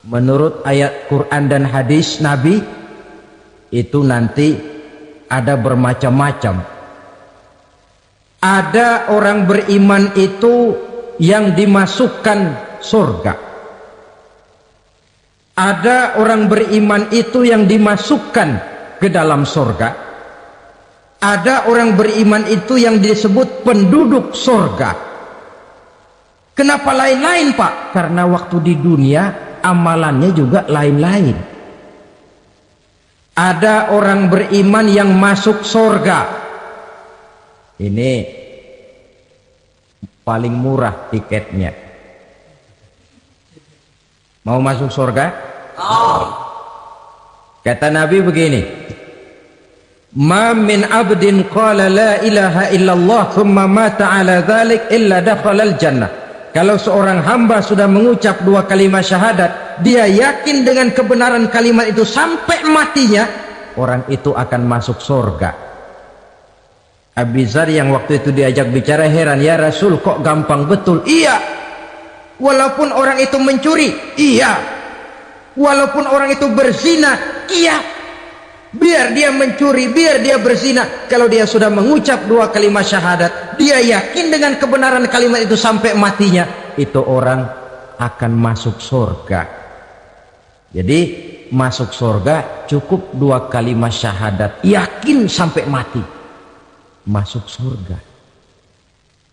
Menurut ayat Quran dan hadis Nabi itu nanti ada bermacam-macam. Ada orang beriman itu yang dimasukkan surga. Ada orang beriman itu yang dimasukkan ke dalam surga. Ada orang beriman itu yang disebut penduduk surga. Kenapa lain-lain, Pak? Karena waktu di dunia amalannya juga lain-lain. Ada orang beriman yang masuk surga. Ini paling murah tiketnya. Mau masuk surga? Kata Nabi begini, ma min abdin qala la ilaha illallah thumma mata ala dhalik illa dakhalal jannah. Kalau seorang hamba sudah mengucap dua kalimat syahadat, dia yakin dengan kebenaran kalimat itu sampai matinya, orang itu akan masuk surga. Abi Dzar yang waktu itu diajak bicara heran, ya Rasul kok gampang betul? Iya, walaupun orang itu mencuri, iya, walaupun orang itu berzina, iya, biar dia mencuri, biar dia berzina, kalau dia sudah mengucap dua kalimat syahadat, dia yakin dengan kebenaran kalimat itu sampai matinya, itu orang akan masuk surga. Jadi masuk surga cukup dua kalimat syahadat, yakin sampai mati, masuk surga.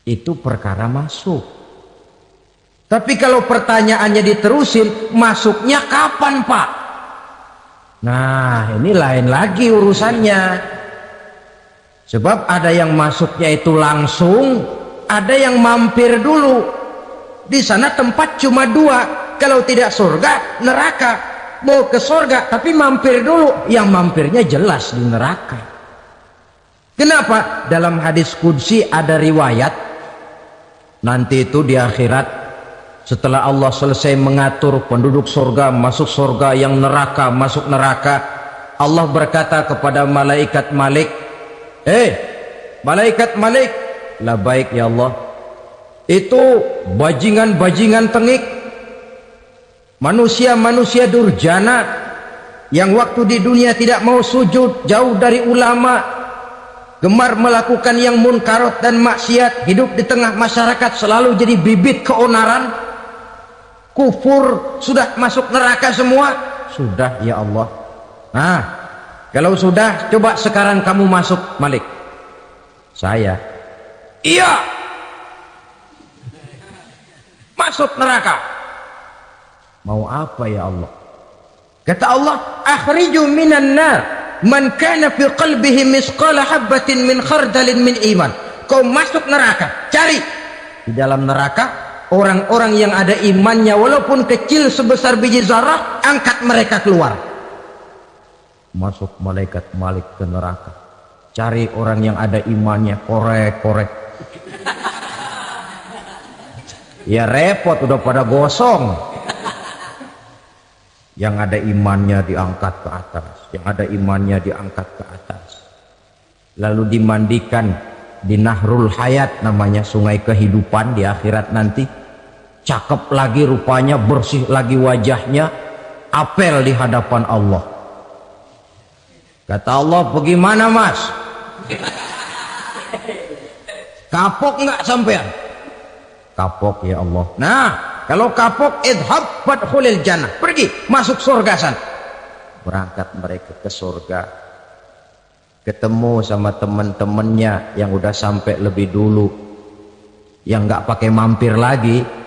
Itu perkara masuk. Tapi kalau pertanyaannya diterusin, masuknya kapan, Pak? Nah, ini lain lagi urusannya. Sebab ada yang masuknya itu langsung, ada yang mampir dulu. Di sana tempat cuma dua, kalau tidak surga, neraka. Mau ke surga tapi mampir dulu, yang mampirnya jelas di neraka. Kenapa? Dalam hadis qudsi ada riwayat, nanti itu di akhirat, setelah Allah selesai mengatur penduduk surga masuk surga, yang neraka masuk neraka, Allah berkata kepada malaikat Malik, malaikat Malik, labaik ya Allah, itu bajingan-bajingan tengik, manusia-manusia durjana yang waktu di dunia tidak mau sujud, jauh dari ulama, gemar melakukan yang munkarat dan maksiat, hidup di tengah masyarakat selalu jadi bibit keonaran, kufur, sudah masuk neraka semua. Sudah ya Allah. Nah, kalau sudah, coba sekarang kamu masuk, Malik. Saya, iya, masuk neraka. Mau apa ya Allah? Kata Allah, akhriju minan nar man kana fi qalbihi misqala habatin min khardalin min iman. Kau masuk neraka, cari di dalam neraka orang-orang yang ada imannya walaupun kecil sebesar biji zarah, angkat mereka keluar. Masuk malaikat Malik ke neraka, cari orang yang ada imannya, korek-korek. Ya repot, udah pada gosong. Yang ada imannya diangkat ke atas, yang ada imannya diangkat ke atas, lalu dimandikan di Nahrul Hayat, namanya sungai kehidupan di akhirat nanti. Cakep lagi rupanya, bersih lagi wajahnya, apel di hadapan Allah. Kata Allah, bagaimana mas? Kapok nggak sampean? Kapok ya Allah. Nah, kalau kapok, idhab fadkhulil jannah, pergi masuk surga sana. Berangkat mereka ke surga, ketemu sama teman-temannya yang udah sampai lebih dulu, yang nggak pakai mampir lagi.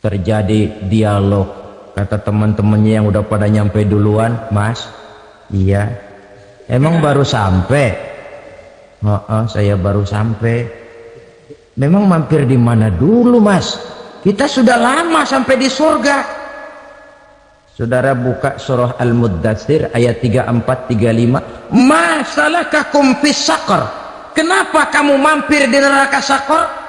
Terjadi dialog. Kata teman-temannya yang udah pada nyampe duluan, mas, iya, emang baru sampai? Saya baru sampai. Memang mampir di mana dulu mas? Kita sudah lama sampai di surga. Saudara buka surah Al-Muddatsir ayat 34-35. Ma salakakum fis saqar? Kenapa kamu mampir di neraka Saqar?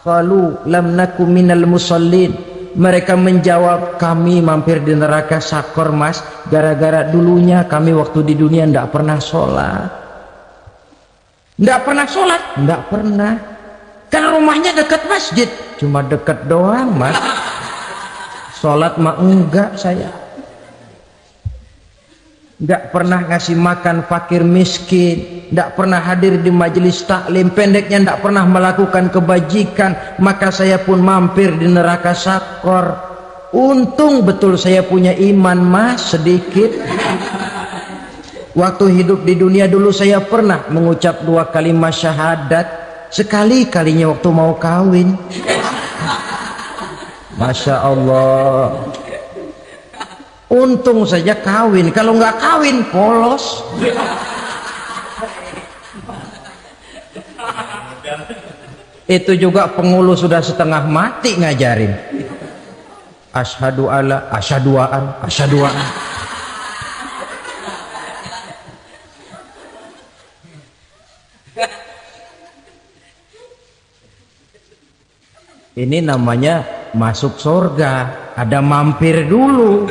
Qalu lam naku minal musallin. Mereka menjawab, kami mampir di neraka Saqar mas, gara-gara dulunya kami waktu di dunia tidak pernah sholat. Tidak pernah sholat? Tidak pernah. Kan rumahnya dekat masjid, cuma dekat doang mas. Sholat mah enggak saya. Enggak pernah ngasih makan fakir miskin, enggak pernah hadir di majelis taklim, pendeknya enggak pernah melakukan kebajikan, maka saya pun mampir di neraka sakor. Untung betul saya punya iman mas sedikit. Waktu hidup di dunia dulu saya pernah mengucap 2 kalimat syahadat, sekali-kalinya waktu mau kawin. Masya Allah. Untung saja kawin, kalau nggak kawin polos. Itu juga pengulu sudah setengah mati ngajarin. Asyhadu alla, asyaduaan, asyaduaan. Ini namanya masuk surga, ada mampir dulu.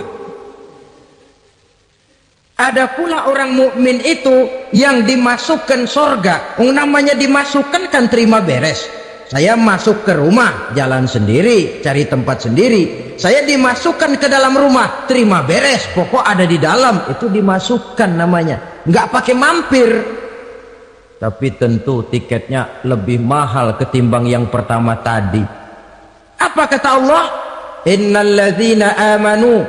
Ada pula orang mukmin itu yang dimasukkan surga. Namanya dimasukkan kan terima beres. Saya masuk ke rumah, jalan sendiri, cari tempat sendiri. Saya dimasukkan ke dalam rumah, terima beres. Pokok ada di dalam, itu dimasukkan namanya. Nggak pakai mampir. Tapi tentu tiketnya lebih mahal ketimbang yang pertama tadi. Apa kata Allah? Innal ladzina amanu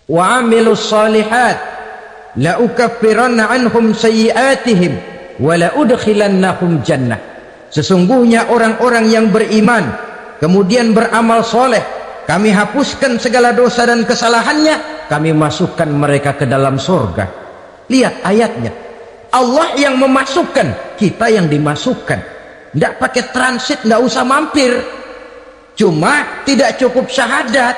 wa amilus salihat la ukaffiranna anhum sayyi'atihim wa la udkhilannahum jannah. Sesungguhnya orang-orang yang beriman kemudian beramal soleh, kami hapuskan segala dosa dan kesalahannya, kami masukkan mereka ke dalam surga. Lihat ayatnya, Allah yang memasukkan, kita yang dimasukkan. Tidak pakai transit, tidak usah mampir. Cuma tidak cukup syahadat,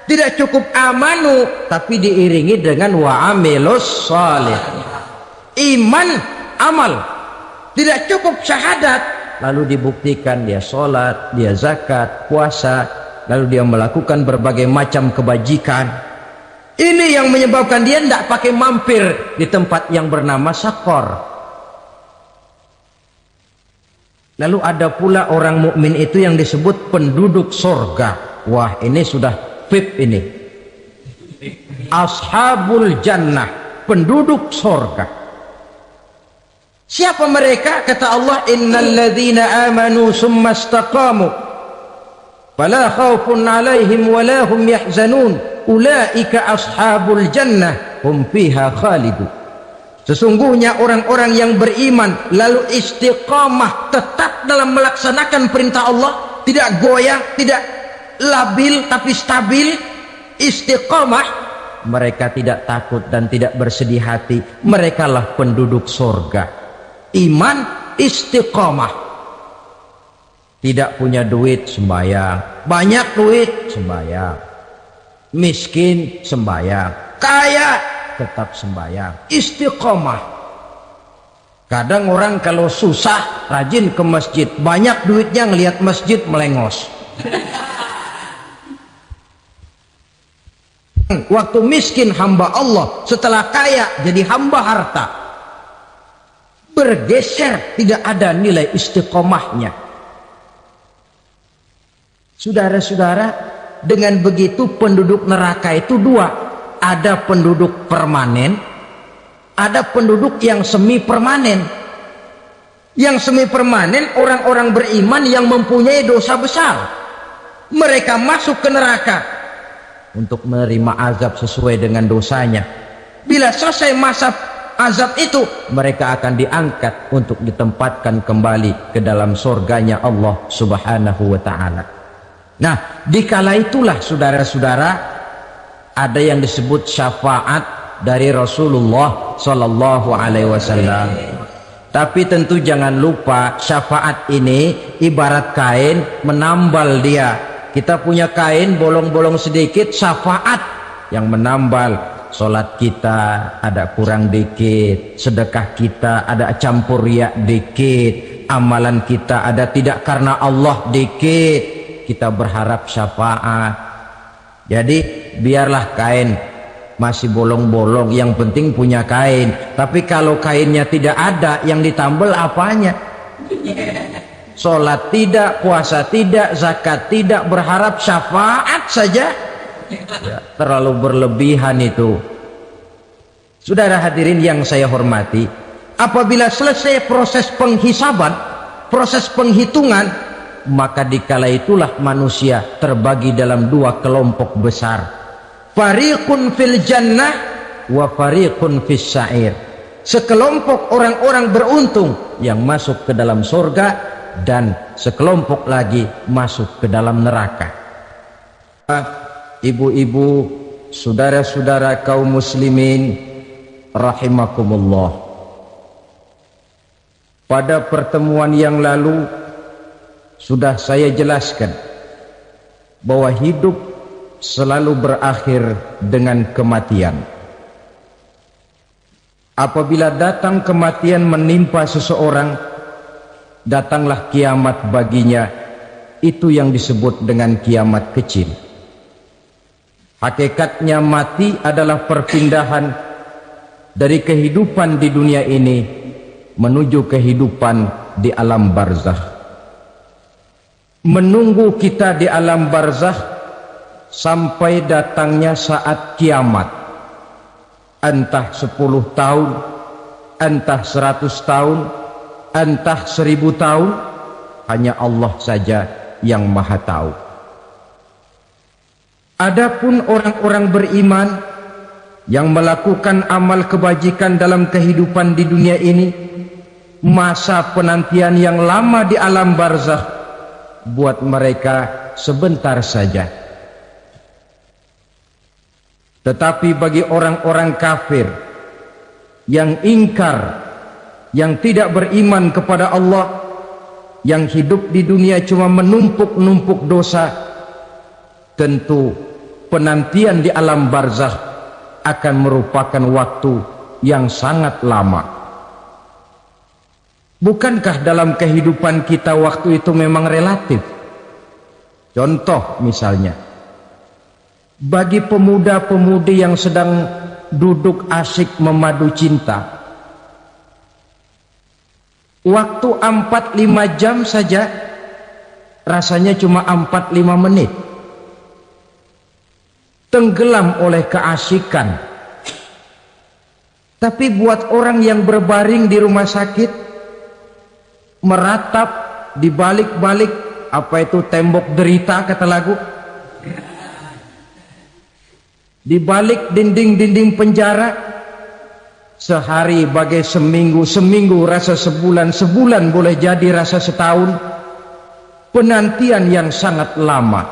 tidak cukup amanu, tapi diiringi dengan wa'amilus salih. Iman, amal. Tidak cukup syahadat, lalu dibuktikan dia sholat, dia zakat, puasa, lalu dia melakukan berbagai macam kebajikan. Ini yang menyebabkan dia tidak pakai mampir di tempat yang bernama sakor. Lalu ada pula orang mukmin itu yang disebut penduduk surga. Wah, ini sudah VIP ini. Ashabul jannah, penduduk surga. Siapa mereka? Kata Allah, innal ladzina amanu summa istaqamu fala khaufun 'alaihim wala hum yahzanun ulaika ashabul jannah hum fiha khalidun. Sesungguhnya orang-orang yang beriman lalu istiqamah, tetap dalam melaksanakan perintah Allah, tidak goyah, tidak labil tapi stabil, istiqamah, mereka tidak takut dan tidak bersedih hati. Merekalah penduduk surga. Iman, istiqamah. Tidak punya duit, sembahyang. Banyak duit, sembahyang. Miskin, sembahyang. Kaya, tetap sembahyang. Istiqamah. Kadang orang kalau susah rajin ke masjid, banyak duitnya ngelihat masjid melengos. Waktu miskin hamba Allah, setelah kaya jadi hamba harta. Bergeser, tidak ada nilai istiqomahnya. Saudara-saudara, dengan begitu penduduk neraka itu dua. Ada penduduk permanen, ada penduduk yang semi permanen. Yang semi permanen orang-orang beriman yang mempunyai dosa besar. Mereka masuk ke neraka untuk menerima azab sesuai dengan dosanya. Bila selesai masa azab itu, mereka akan diangkat untuk ditempatkan kembali ke dalam surganya Allah Subhanahu wa ta'ala. Nah, dikala itulah saudara-saudara, ada yang disebut syafaat dari Rasulullah Sallallahu Alaihi Wasallam. Tapi tentu jangan lupa, syafaat ini ibarat kain menambal dia. Kita punya kain bolong-bolong sedikit, syafaat yang menambal. Solat kita ada kurang dikit, sedekah kita ada campur riak dikit, amalan kita ada tidak karena Allah dikit, kita berharap syafaat. Jadi biarlah kain masih bolong-bolong, yang penting punya kain. Tapi kalau kainnya tidak ada, yang ditambal apanya? Sholat tidak, puasa tidak, zakat tidak, berharap syafaat saja. Ya, terlalu berlebihan itu. Saudara hadirin yang saya hormati, apabila selesai proses penghisaban, proses penghitungan, maka dikala itulah manusia terbagi dalam dua kelompok besar. Fariqun fil jannah wa fariqun fis sa'ir. Sekelompok orang-orang beruntung yang masuk ke dalam surga, dan sekelompok lagi masuk ke dalam neraka. Ibu-ibu, saudara-saudara kaum muslimin rahimakumullah, pada pertemuan yang lalu sudah saya jelaskan bahwa hidup selalu berakhir dengan kematian. Apabila datang kematian menimpa seseorang, datanglah kiamat baginya. Itu yang disebut dengan kiamat kecil. Hakikatnya mati adalah perpindahan dari kehidupan di dunia ini menuju kehidupan di alam barzakh. Menunggu kita di alam barzakh sampai datangnya saat kiamat. Entah 10 tahun, entah 100 tahun, entah 1000 tahun, hanya Allah saja yang maha tahu. Adapun orang-orang beriman yang melakukan amal kebajikan dalam kehidupan di dunia ini, masa penantian yang lama di alam barzakh buat mereka sebentar saja. Tetapi bagi orang-orang kafir yang ingkar, yang tidak beriman kepada Allah, yang hidup di dunia cuma menumpuk-numpuk dosa, tentu penantian di alam barzakh akan merupakan waktu yang sangat lama. Bukankah dalam kehidupan kita waktu itu memang relatif? Contoh misalnya, bagi pemuda-pemudi yang sedang duduk asyik memadu cinta, waktu 4-5 jam saja rasanya cuma 4-5 menit, tenggelam oleh keasikan. Tapi buat orang yang berbaring di rumah sakit, meratap di balik-balik apa itu tembok derita kata lagu, di balik dinding-dinding penjara, sehari bagai seminggu, seminggu rasa sebulan, sebulan boleh jadi rasa setahun. Penantian yang sangat lama.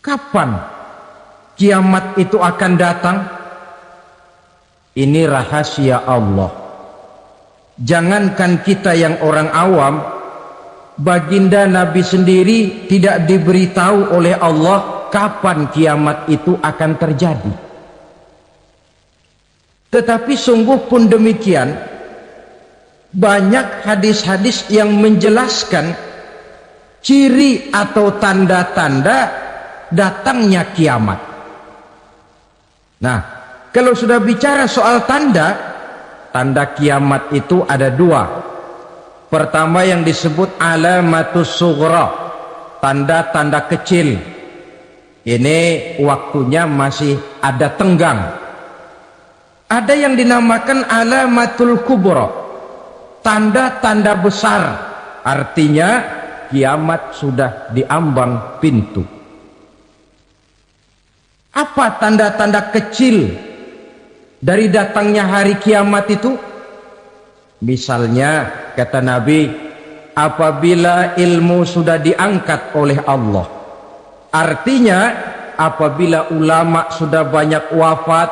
Kapan kiamat itu akan datang? Ini rahasia Allah. Jangankan kita yang orang awam, baginda Nabi sendiri tidak diberitahu oleh Allah kapan kiamat itu akan terjadi. Tetapi sungguh pun demikian, banyak hadis-hadis yang menjelaskan ciri atau tanda-tanda datangnya kiamat. Nah, kalau sudah bicara soal tanda, tanda kiamat itu ada dua. Pertama yang disebut alamatus sughra, tanda-tanda kecil. Ini waktunya masih ada tenggang. Ada yang dinamakan alamatul kubra, tanda-tanda besar. Artinya kiamat sudah diambang pintu. Apa tanda-tanda kecil dari datangnya hari kiamat itu? Misalnya kata Nabi, apabila ilmu sudah diangkat oleh Allah, artinya apabila ulama sudah banyak wafat,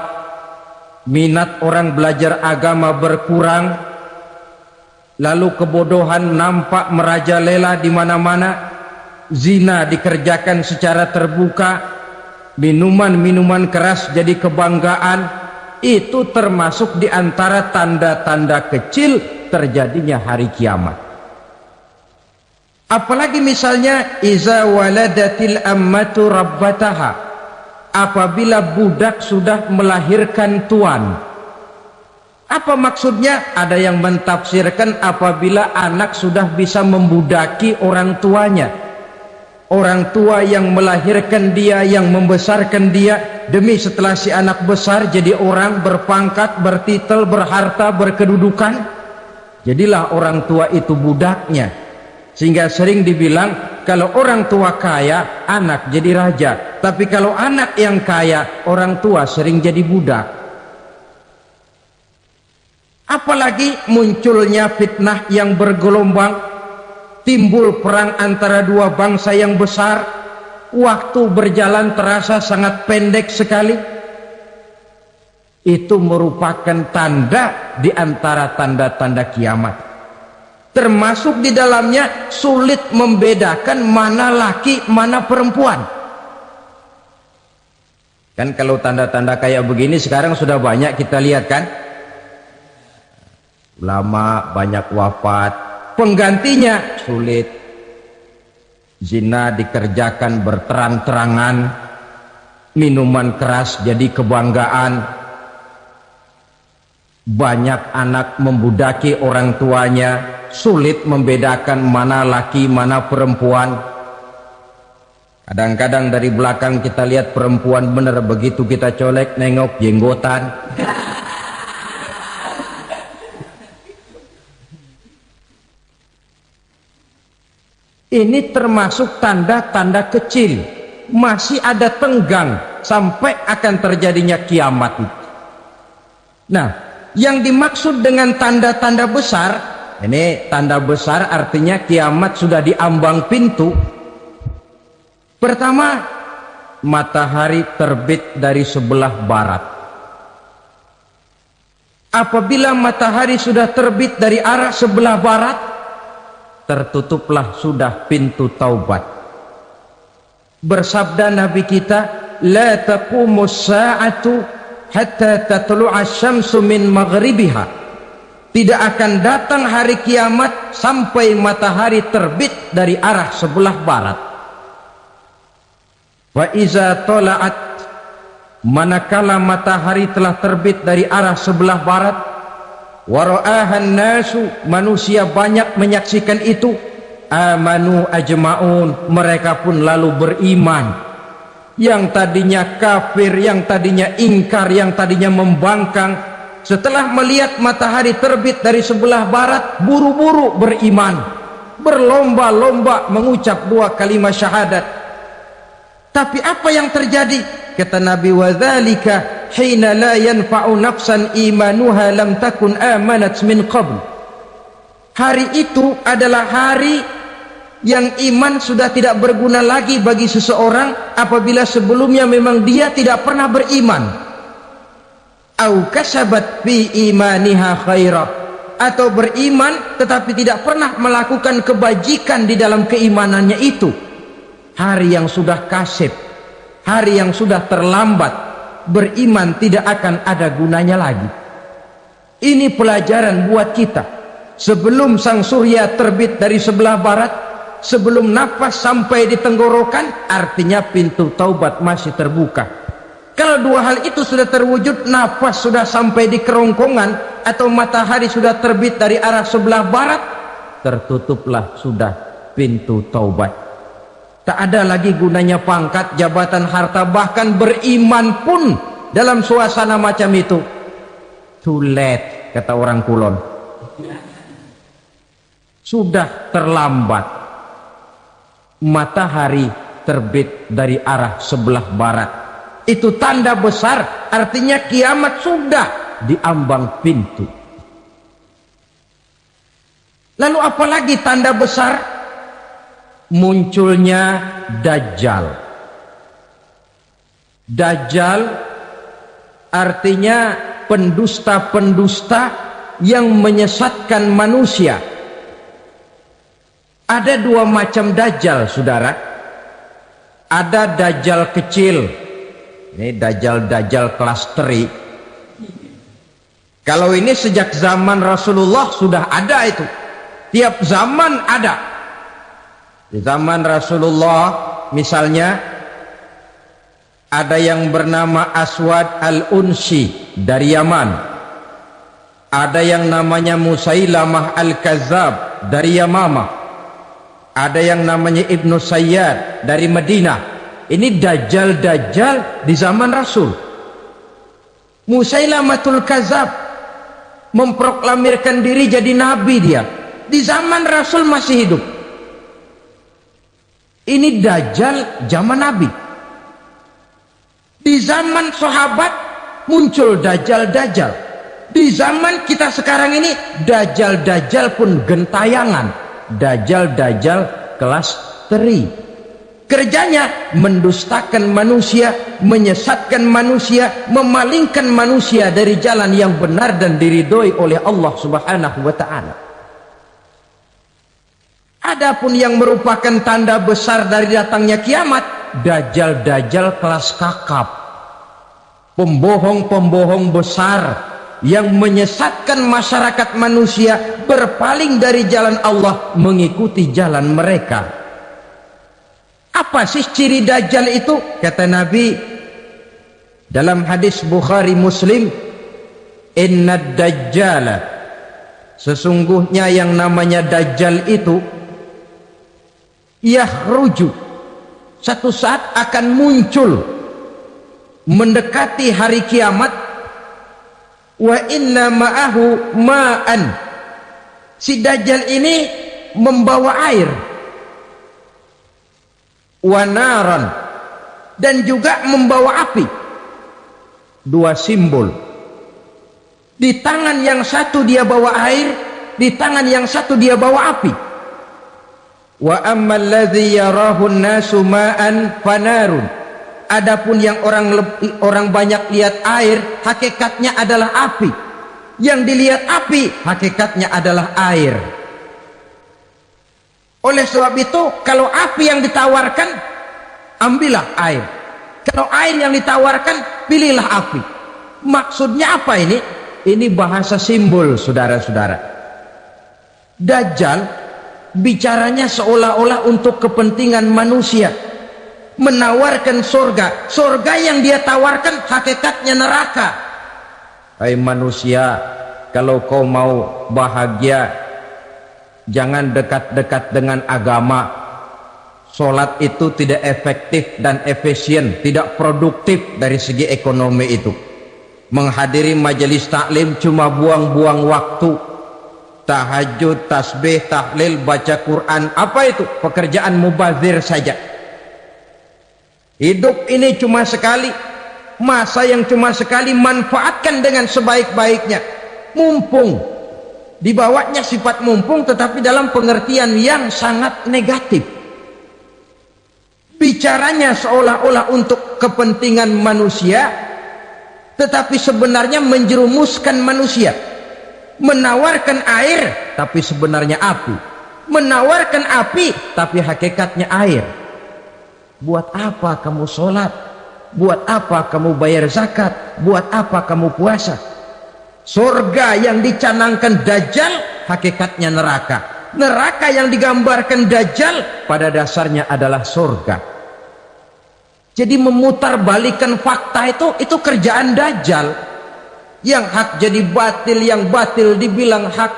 minat orang belajar agama berkurang, lalu kebodohan nampak merajalela di mana-mana, zina dikerjakan secara terbuka, minuman-minuman keras jadi kebanggaan, itu termasuk di antara tanda-tanda kecil terjadinya hari kiamat. Apalagi misalnya iza waladatil ammatu rabbataha, apabila budak sudah melahirkan tuan. Apa maksudnya? Ada yang mentafsirkan apabila anak sudah bisa membudaki orang tuanya, orang tua yang melahirkan dia, yang membesarkan dia, demi setelah si anak besar jadi orang berpangkat, bertitel, berharta, berkedudukan, jadilah orang tua itu budaknya. Sehingga sering dibilang kalau orang tua kaya, anak jadi raja, tapi kalau anak yang kaya, orang tua sering jadi budak. Apalagi munculnya fitnah yang bergelombang, timbul perang antara dua bangsa yang besar, waktu berjalan terasa sangat pendek sekali. Itu merupakan tanda di antara tanda-tanda kiamat. Termasuk di dalamnya sulit membedakan mana laki, mana perempuan. Kan kalau tanda-tanda kayak begini sekarang sudah banyak kita lihat kan? Ulama banyak wafat, penggantinya sulit. Zina dikerjakan berterang-terangan, minuman keras jadi kebanggaan, banyak anak membudaki orang tuanya, sulit membedakan mana laki mana perempuan. Kadang-kadang dari belakang kita lihat perempuan bener, begitu kita colek nengok jenggotan. Ini termasuk tanda-tanda kecil, masih ada tenggang sampai akan terjadinya kiamat. Nah, yang dimaksud dengan tanda-tanda besar, ini tanda besar artinya kiamat sudah diambang pintu. Pertama, matahari terbit dari sebelah barat. Apabila matahari sudah terbit dari arah sebelah barat, tertutuplah sudah pintu taubat. Bersabda Nabi kita, la taqumus sa'atu hatta tatlu'a syamsu min maghribiha. Tidak akan datang hari kiamat sampai matahari terbit dari arah sebelah barat. Wa iza tala'at, manakala matahari telah terbit dari arah sebelah barat, wara'ahan nasu, manusia banyak menyaksikan itu, amanu ajma'un, mereka pun lalu beriman. Yang tadinya kafir, yang tadinya ingkar, yang tadinya membangkang, setelah melihat matahari terbit dari sebelah barat, buru-buru beriman, berlomba-lomba mengucap dua kalimat syahadat. Tapi apa yang terjadi? Kata Nabi, wadzalika hina la yanfa'u nafsan imanuha lam takun amanat min qabl. Hari itu adalah hari yang iman sudah tidak berguna lagi bagi seseorang apabila sebelumnya memang dia tidak pernah beriman. Au kasabat fi imaniha khaira, atau beriman tetapi tidak pernah melakukan kebajikan di dalam keimanannya itu. Hari yang sudah kasib, hari yang sudah terlambat, beriman tidak akan ada gunanya lagi. Ini pelajaran buat kita. Sebelum sang surya terbit dari sebelah barat, sebelum nafas sampai di tenggorokan, artinya pintu taubat masih terbuka. Kalau dua hal itu sudah terwujud, nafas sudah sampai di kerongkongan atau matahari sudah terbit dari arah sebelah barat, tertutuplah sudah pintu taubat. Tak ada lagi gunanya pangkat, jabatan, harta, bahkan beriman pun dalam suasana macam itu too late, kata orang Kulon. Sudah terlambat. Matahari terbit dari arah sebelah barat, itu tanda besar, artinya kiamat sudah diambang pintu. Lalu apalagi tanda besar? Munculnya Dajjal. Dajjal artinya pendusta-pendusta yang menyesatkan manusia. Ada dua macam Dajjal, saudara. Ada Dajjal kecil, ini Dajjal kelas teri. Kalau ini sejak zaman Rasulullah sudah ada itu, tiap zaman ada. Di zaman Rasulullah misalnya ada yang bernama Aswad al-Unsi dari Yaman, Ada yang namanya Musailamah Al-Kazzab dari Yamamah. Ada yang namanya Ibnu Sayyad dari Madinah. Ini dajjal-dajjal di zaman Rasul. Musailamatul Kazzab memproklamirkan diri jadi nabi dia. Di zaman Rasul masih hidup. Ini dajjal zaman Nabi. Di zaman sahabat muncul dajjal-dajjal. Di zaman kita sekarang ini dajjal-dajjal pun gentayangan. Dajjal-dajjal kelas teri. Kerjanya mendustakan manusia, menyesatkan manusia, memalingkan manusia dari jalan yang benar dan diridhoi oleh Allah Subhanahu wa taala. Adapun yang merupakan tanda besar dari datangnya kiamat, dajjal-dajjal kelas kakap. Pembohong-pembohong besar yang menyesatkan masyarakat manusia berpaling dari jalan Allah mengikuti jalan mereka. Apa sih ciri dajjal itu? Kata Nabi dalam hadis Bukhari Muslim, innad dajjala, sesungguhnya yang namanya dajjal itu yakhruju, satu saat akan muncul mendekati hari kiamat. Wa inna ma'ahu ma'an, si dajjal ini membawa air, wa naran, dan juga membawa api. Dua simbol. Di tangan yang satu dia bawa air, di tangan yang satu dia bawa api. Wa ammal ladzi yarahu an-nasu ma'an fanarun, adapun yang orang banyak lihat air, hakikatnya adalah api. Yang dilihat api, hakikatnya adalah air. Oleh sebab itu, kalau api yang ditawarkan, ambillah air. Kalau air yang ditawarkan, pilihlah api. Maksudnya apa ini? Ini bahasa simbol, saudara-saudara. Dajjal bicaranya seolah-olah untuk kepentingan manusia, menawarkan surga. Surga yang dia tawarkan hakikatnya neraka. Hai manusia, kalau kau mau bahagia, jangan dekat-dekat dengan agama. Sholat itu tidak efektif dan efisien, tidak produktif dari segi ekonomi itu. Menghadiri majelis taklim cuma buang-buang waktu. Tahajud, tasbih, tahlil, baca Quran, apa itu? Pekerjaan mubazir saja. Hidup ini cuma sekali, masa yang cuma sekali, manfaatkan dengan sebaik-baiknya. Mumpung, dibawanya sifat mumpung tetapi dalam pengertian yang sangat negatif. Bicaranya seolah-olah untuk kepentingan manusia, tetapi sebenarnya menjerumuskan manusia. Menawarkan air tapi sebenarnya api, menawarkan api tapi hakikatnya air. Buat apa kamu sholat? Buat apa kamu bayar zakat? Buat apa kamu puasa? Surga yang dicanangkan dajjal hakikatnya neraka. Neraka yang digambarkan dajjal pada dasarnya adalah surga. Jadi memutarbalikkan fakta itu kerjaan dajjal. Yang hak jadi batil, yang batil dibilang hak,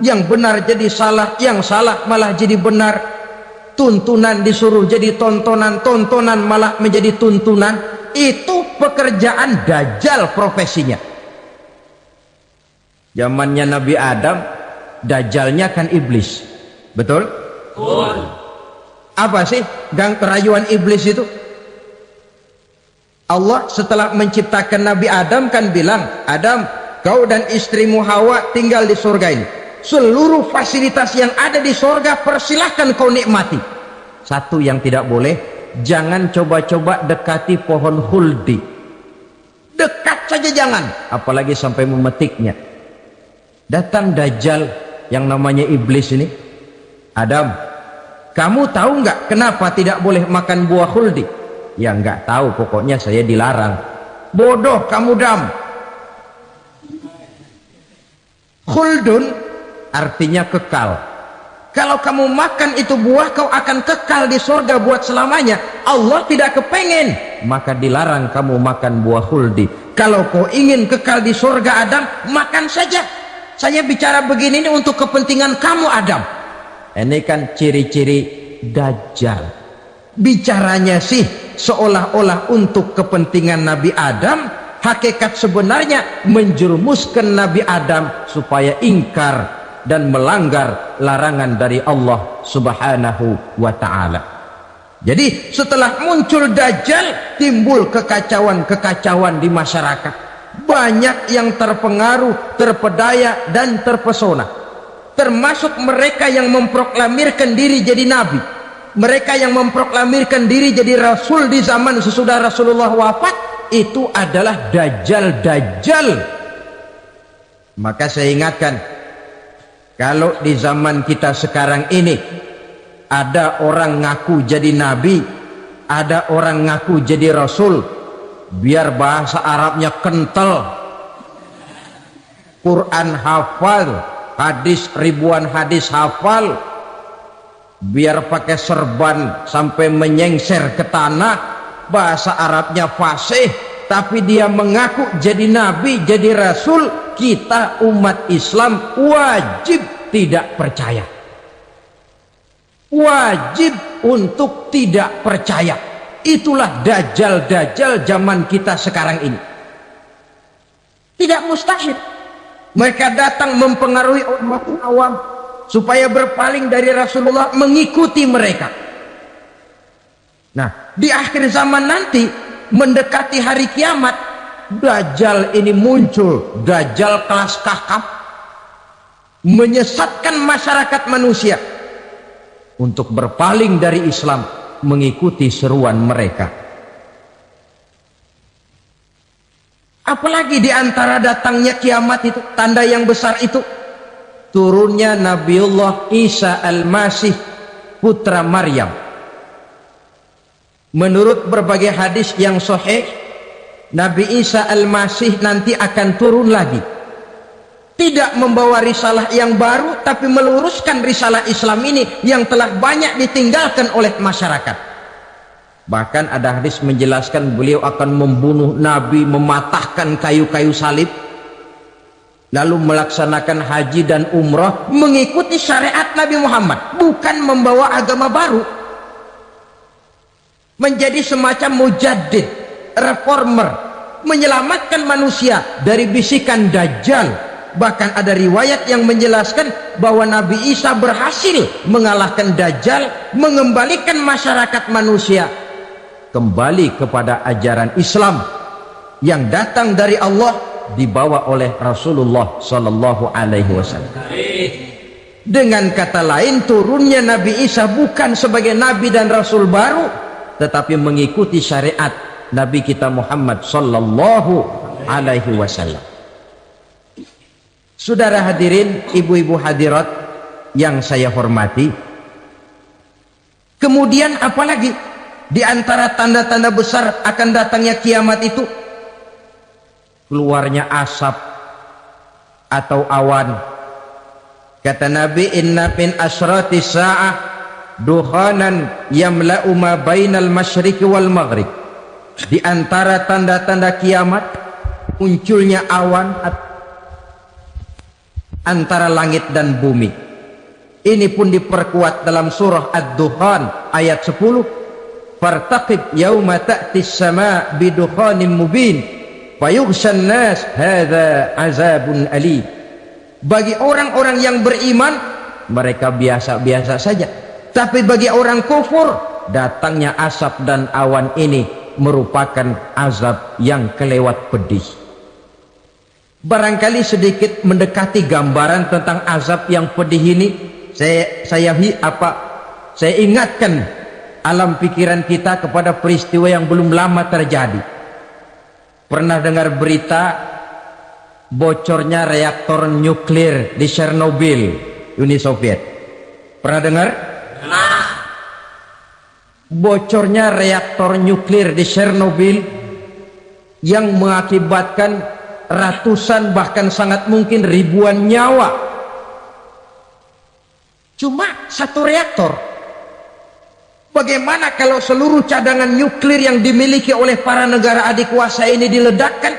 yang benar jadi salah, yang salah malah jadi benar. Tuntunan disuruh jadi tontonan, tontonan malah menjadi tuntunan. Itu pekerjaan dajjal profesinya. Zamannya Nabi Adam, dajjalnya kan iblis. Betul? Betul. Apa sih gang kerayuan iblis itu? Allah setelah menciptakan Nabi Adam kan bilang, Adam, kau dan istrimu Hawa tinggal di surga ini. Seluruh fasilitas yang ada di surga persilahkan kau nikmati. Satu yang tidak boleh, jangan coba-coba dekati pohon khuldi. Dekat saja jangan, apalagi sampai memetiknya. Datang dajjal yang namanya iblis ini. Adam, kamu tahu nggak kenapa tidak boleh makan buah khuldi? Ya nggak tahu, pokoknya saya dilarang. Bodoh kamu Dam. Khuldun artinya kekal. Kalau kamu makan itu buah, kau akan kekal di surga buat selamanya. Allah tidak kepengen, maka dilarang kamu makan buah khuldi. Kalau kau ingin kekal di surga Adam, makan saja. Saya bicara begini ini untuk kepentingan kamu Adam. Ini kan ciri-ciri Dajjal. Bicaranya sih seolah-olah untuk kepentingan Nabi Adam, hakikat sebenarnya menjerumuskan Nabi Adam supaya ingkar dan melanggar larangan dari Allah Subhanahu wa ta'ala. Jadi setelah muncul Dajjal, timbul kekacauan-kekacauan di masyarakat. Banyak yang terpengaruh, terpedaya dan terpesona, termasuk mereka yang memproklamirkan diri jadi nabi, mereka yang memproklamirkan diri jadi rasul di zaman sesudah Rasulullah wafat. Itu adalah Dajjal. Maka saya ingatkan, kalau di zaman kita sekarang ini ada orang ngaku jadi nabi, ada orang ngaku jadi rasul, biar bahasa Arabnya kental, Quran hafal, hadis ribuan hadis hafal, biar pakai serban sampai menyengser ke tanah, bahasa Arabnya fasih, tapi dia mengaku jadi nabi, jadi rasul, kita umat Islam wajib tidak percaya, wajib untuk tidak percaya. Itulah Dajjal zaman kita sekarang ini. Tidak mustahil mereka datang mempengaruhi umat awam supaya berpaling dari Rasulullah, mengikuti mereka. Nah, di akhir zaman nanti mendekati hari kiamat, Dajjal ini muncul, Dajjal kelas kakap, menyesatkan masyarakat manusia untuk berpaling dari Islam, mengikuti seruan mereka. Apalagi di antara datangnya kiamat itu, tanda yang besar itu, turunnya Nabiullah Isa Al-Masih putra Maryam. Menurut berbagai hadis yang sahih, Nabi Isa Al-Masih nanti akan turun lagi, tidak membawa risalah yang baru, tapi meluruskan risalah Islam ini yang telah banyak ditinggalkan oleh masyarakat. Bahkan ada hadis menjelaskan beliau akan membunuh Nabi, mematahkan kayu-kayu salib, lalu melaksanakan haji dan umrah mengikuti syariat Nabi Muhammad, bukan membawa agama baru. Menjadi semacam mujaddid, reformer, menyelamatkan manusia dari bisikan Dajjal. Bahkan ada riwayat yang menjelaskan bahwa Nabi Isa berhasil mengalahkan Dajjal, mengembalikan masyarakat manusia kembali kepada ajaran Islam yang datang dari Allah, dibawa oleh Rasulullah Sallallahu Alaihi Wasallam. Dengan kata lain, turunnya Nabi Isa bukan sebagai Nabi dan Rasul baru, tetapi mengikuti syariat Nabi kita Muhammad Sallallahu Alaihi Wasallam. Saudara hadirin, ibu-ibu hadirat yang saya hormati, kemudian apalagi di antara tanda-tanda besar akan datangnya kiamat itu? Keluarnya asap atau awan. Kata Nabi, inna min asyrati sa'ah dukhanan yamla'u ma bainal masyriqi wal maghrib. Di antara tanda-tanda kiamat munculnya awan antara langit dan bumi. Ini pun diperkuat dalam surah Ad-Dukhan ayat 10, fartaqib yauma ta'tis sama' bidukhanin mubin fayughshan nas hadza azabun ali. Bagi orang-orang yang beriman, mereka biasa-biasa saja, tapi bagi orang kufur, datangnya asap dan awan ini merupakan azab yang kelewat pedih. Barangkali sedikit mendekati gambaran tentang azab yang pedih ini, saya ingatkan alam pikiran kita kepada peristiwa yang belum lama terjadi. Pernah dengar berita bocornya reaktor nuklir di Chernobyl, Uni Soviet? Pernah dengar? Bocornya reaktor nuklir di Chernobyl yang mengakibatkan ratusan bahkan sangat mungkin ribuan nyawa. Cuma satu reaktor. Bagaimana kalau seluruh cadangan nuklir yang dimiliki oleh para negara adik kuasa ini diledakkan?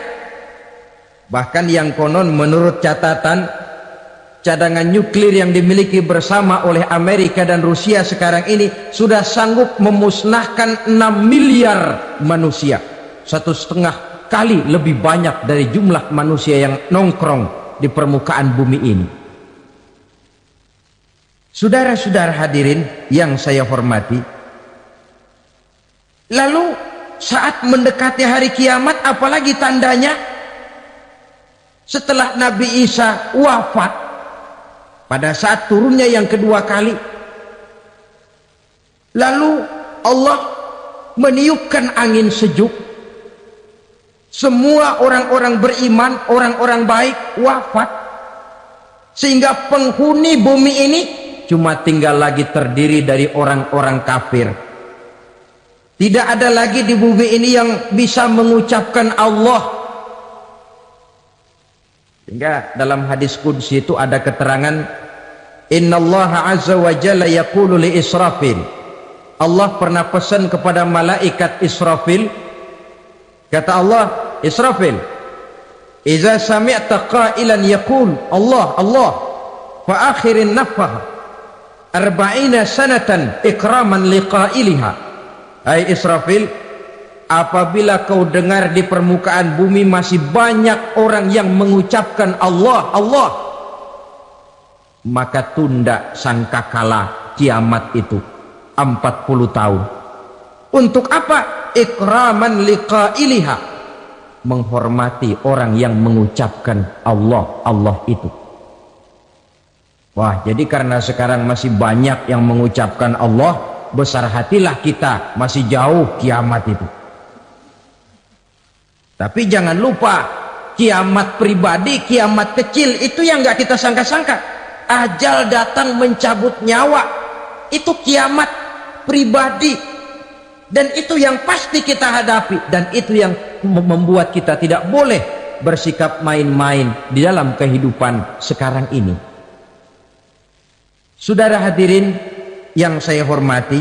Bahkan yang konon menurut catatan cadangan nuklir yang dimiliki bersama oleh Amerika dan Rusia sekarang ini sudah sanggup memusnahkan 6 miliar manusia, 1,5 kali lebih banyak dari jumlah manusia yang nongkrong di permukaan bumi ini. Saudara-saudara hadirin yang saya hormati, lalu saat mendekati hari kiamat, apalagi tandanya? Setelah Nabi Isa wafat, pada saat turunnya yang kedua kali, lalu Allah meniupkan angin sejuk. Semua orang-orang beriman, orang-orang baik wafat, sehingga penghuni bumi ini cuma tinggal lagi terdiri dari orang-orang kafir. Tidak ada lagi di bumi ini yang bisa mengucapkan Allah. Sehingga dalam hadis qudsi itu ada keterangan, innallaha azza wa jalla yaqulu li Israfil. Allah pernah pesan kepada malaikat Israfil, kata Allah, Israfil, idza sami'ta qailan yaqul Allah Allah fa akhirin nafah 40 sanatan ikraman liqailiha. Hai Israfil, apabila kau dengar di permukaan bumi masih banyak orang yang mengucapkan Allah Allah, maka tunda sangkakala kiamat itu 40 tahun. Untuk apa? Ikraman liqailiha, menghormati orang yang mengucapkan Allah Allah itu. Wah, jadi karena sekarang masih banyak yang mengucapkan Allah, besar hatilah kita, masih jauh kiamat itu. Tapi jangan lupa, kiamat pribadi, kiamat kecil itu yang nggak kita sangka-sangka. Ajal datang mencabut nyawa, itu kiamat pribadi, dan itu yang pasti kita hadapi, dan itu yang membuat kita tidak boleh bersikap main-main di dalam kehidupan sekarang ini. Saudara hadirin yang saya hormati,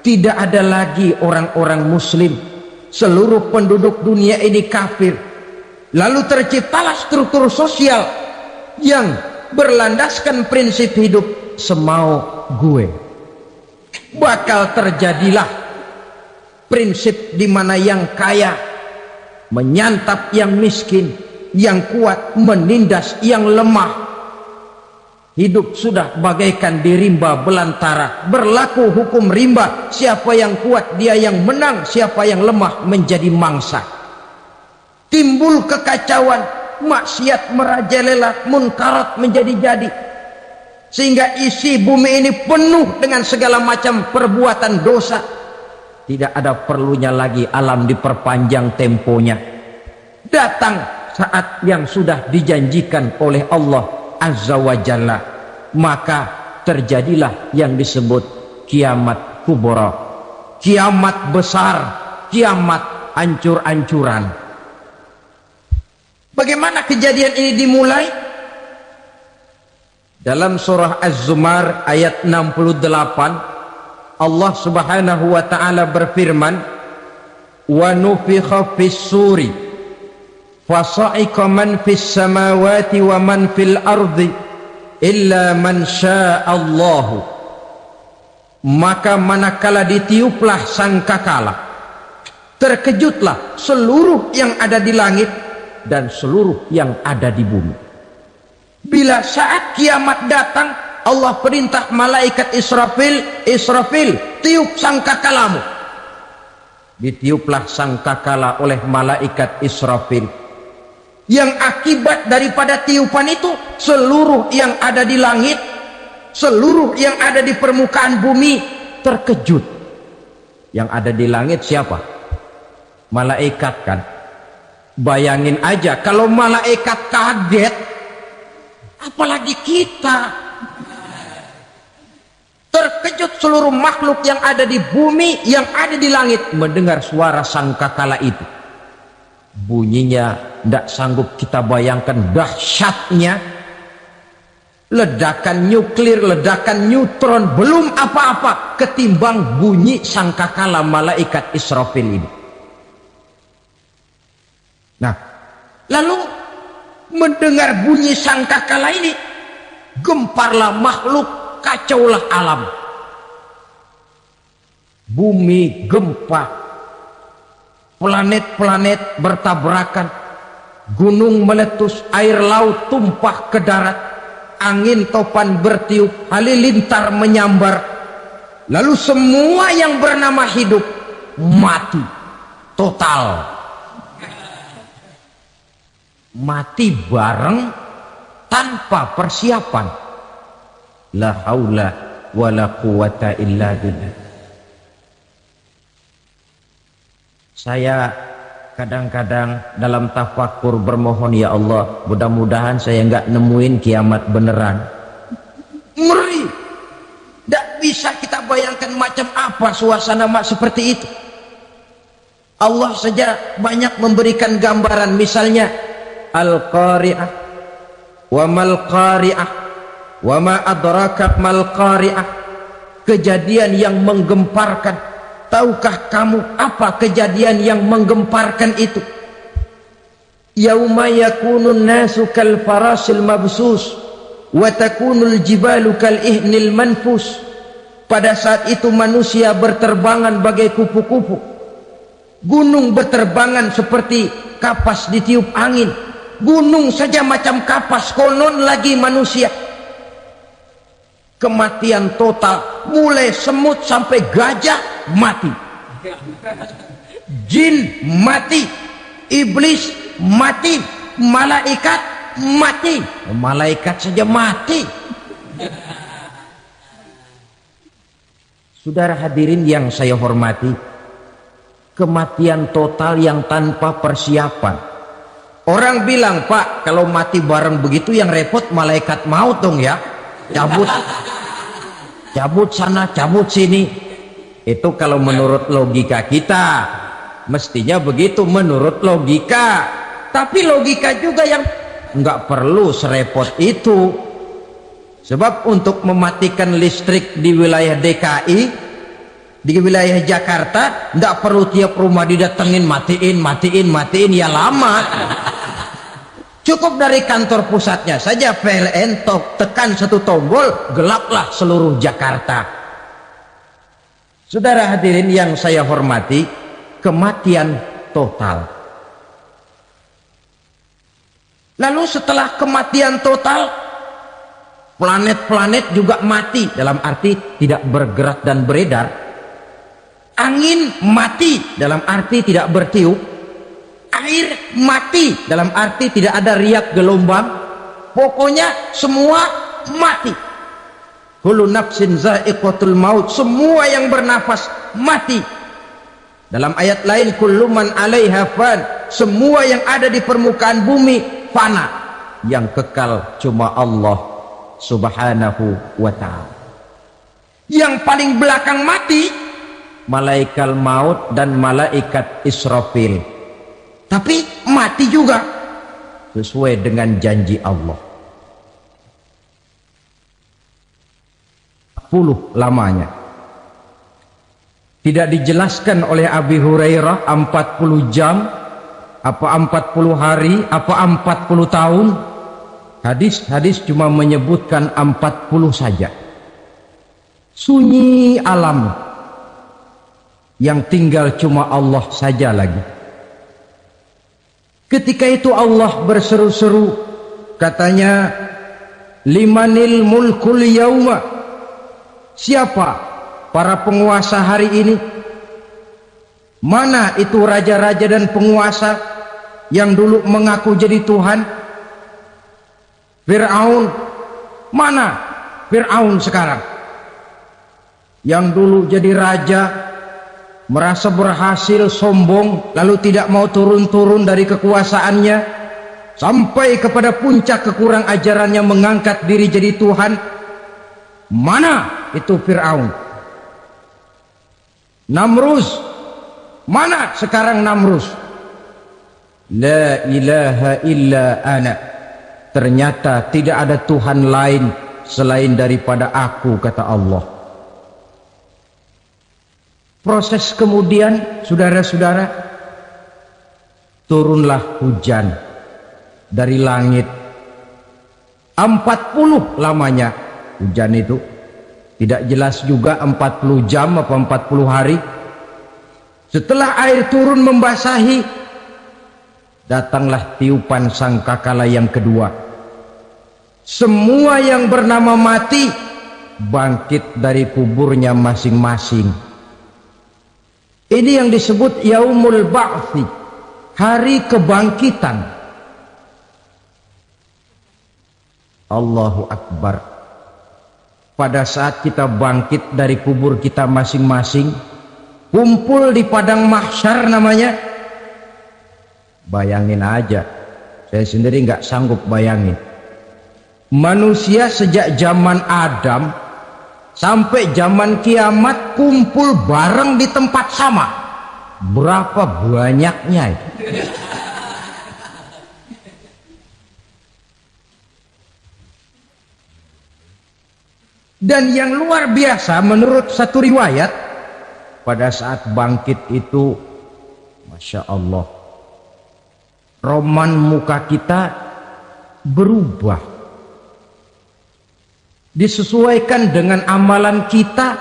tidak ada lagi orang-orang muslim. Seluruh penduduk dunia ini kafir. Lalu terciptalah struktur sosial yang berlandaskan prinsip hidup semau gue. Bakal terjadilah prinsip di mana yang kaya menyantap yang miskin, yang kuat menindas yang lemah. Hidup sudah bagaikan di rimba belantara, berlaku hukum rimba, siapa yang kuat dia yang menang, siapa yang lemah menjadi mangsa. Timbul kekacauan, maksiat merajalela, munkarat menjadi-jadi, sehingga isi bumi ini penuh dengan segala macam perbuatan dosa. Tidak ada perlunya lagi alam diperpanjang temponya. Datang saat yang sudah dijanjikan oleh Allah Azza wa Jalla, maka terjadilah yang disebut kiamat kubra, kiamat besar, kiamat ancur-ancuran. Bagaimana kejadian ini dimulai? Dalam surah Az-Zumar ayat 68, Allah Subhanahu wa taala berfirman, wa nufikha fis-suri fasa'iqa man fis samawati wa man fil ardi illa man sya'allahu. Maka manakala ditiuplah sangkakala, terkejutlah seluruh yang ada di langit dan seluruh yang ada di bumi. Bila saat kiamat datang, Allah perintah malaikat Israfil, Israfil, tiup sangkakalamu. Ditiuplah sangkakala oleh malaikat Israfil. Yang akibat daripada tiupan itu, seluruh yang ada di langit, seluruh yang ada di permukaan bumi terkejut. Yang ada di langit siapa? Malaikat kan. Bayangin aja kalau malaikat kaget, apalagi kita. Terkejut seluruh makhluk yang ada di bumi, yang ada di langit mendengar suara sangkakala itu. Bunyinya tidak sanggup kita bayangkan dahsyatnya. Ledakan nuklir, ledakan neutron belum apa-apa ketimbang bunyi sangkakala malaikat Israfil ini. Nah, lalu mendengar bunyi sangkakala ini, gemparlah makhluk, kacaulah alam. Bumi gempa, planet-planet bertabrakan, gunung meletus, air laut tumpah ke darat, angin topan bertiup, halilintar menyambar, lalu semua yang bernama hidup mati total. Mati bareng tanpa persiapan. La haula wala quwata illa billah. Saya kadang-kadang dalam tafakur bermohon, ya Allah, mudah-mudahan saya nggak nemuin kiamat beneran. Ngeri. Tidak bisa kita bayangkan macam apa suasana seperti itu. Allah saja banyak memberikan gambaran, misalnya Al-Qari'ah, wa mal qari'ah, wa ma adraka mal qari'ah. Kejadian yang menggemparkan. Tahukah kamu apa kejadian yang menggemparkan itu? Yauma yakunun nasu kal farasil mabsus wa takunul jibalu kal ihnil manfus. Pada saat itu manusia berterbangan bagai kupu-kupu, gunung berterbangan seperti kapas ditiup angin. Gunung saja macam kapas, konon lagi manusia. Kematian total, mulai semut sampai gajah mati, jin mati, iblis mati, malaikat mati. Malaikat saja mati. Saudara hadirin yang saya hormati, kematian total yang tanpa persiapan. Orang bilang, Pak, kalau mati bareng begitu yang repot malaikat maut dong ya, cabut sana, cabut sini. Itu kalau menurut logika kita, mestinya begitu menurut logika. Tapi logika juga yang nggak perlu serepot itu. Sebab untuk mematikan listrik di wilayah DKI, di wilayah Jakarta, nggak perlu tiap rumah didatengin, matiin, ya lama. Cukup dari kantor pusatnya saja PLN, tekan satu tombol, gelaplah seluruh Jakarta. Saudara hadirin yang saya hormati, kematian total. Lalu setelah kematian total, planet-planet juga mati, dalam arti tidak bergerak dan beredar. Angin mati, dalam arti tidak bertiup. Air mati, dalam arti tidak ada riak gelombang. Pokoknya semua mati. Kullu nafsin za'iqatul maut, semua yang bernafas mati. Dalam ayat lain, kullu man 'alaiha fan, semua yang ada di permukaan bumi fana. Yang kekal cuma Allah Subhanahu wa ta'ala. Yang paling belakang mati malaikat maut dan malaikat Israfil. Tapi mati juga sesuai dengan janji Allah. 10 lamanya. Tidak dijelaskan oleh Abi Hurairah 40 jam, apa 40 hari, apa 40 tahun. Hadis-hadis cuma menyebutkan 40 saja. Sunyi alam, yang tinggal cuma Allah saja lagi. Ketika itu Allah berseru-seru, katanya, limanil mulkul yauma, siapa para penguasa hari ini? Mana itu raja-raja dan penguasa yang dulu mengaku jadi Tuhan? Fir'aun, mana Fir'aun sekarang? Yang dulu jadi raja, merasa berhasil, sombong, lalu tidak mau turun-turun dari kekuasaannya, sampai kepada puncak kekurang ajarannya mengangkat diri jadi Tuhan. Mana itu Fir'aun? Namrus, mana sekarang Namrus? La ilaha illa ana, ternyata tidak ada Tuhan lain selain daripada aku, kata Allah. Proses kemudian, saudara-saudara, turunlah hujan dari langit, 40 lamanya hujan itu. Tidak jelas juga 40 jam apa 40 hari. Setelah air turun membasahi, datanglah tiupan sangkakala yang kedua. Semua yang bernama mati bangkit dari kuburnya masing-masing. Ini yang disebut Yaumul Ba'thi, hari kebangkitan. Allahu Akbar. Pada saat kita bangkit dari kubur kita masing-masing, kumpul di padang mahsyar namanya. Bayangin aja, saya sendiri nggak sanggup bayangin. Manusia sejak zaman Adam sampai zaman kiamat kumpul bareng di tempat sama. Berapa banyaknya itu? Dan yang luar biasa menurut satu riwayat, pada saat bangkit itu, Masya Allah, roman muka kita berubah, disesuaikan dengan amalan kita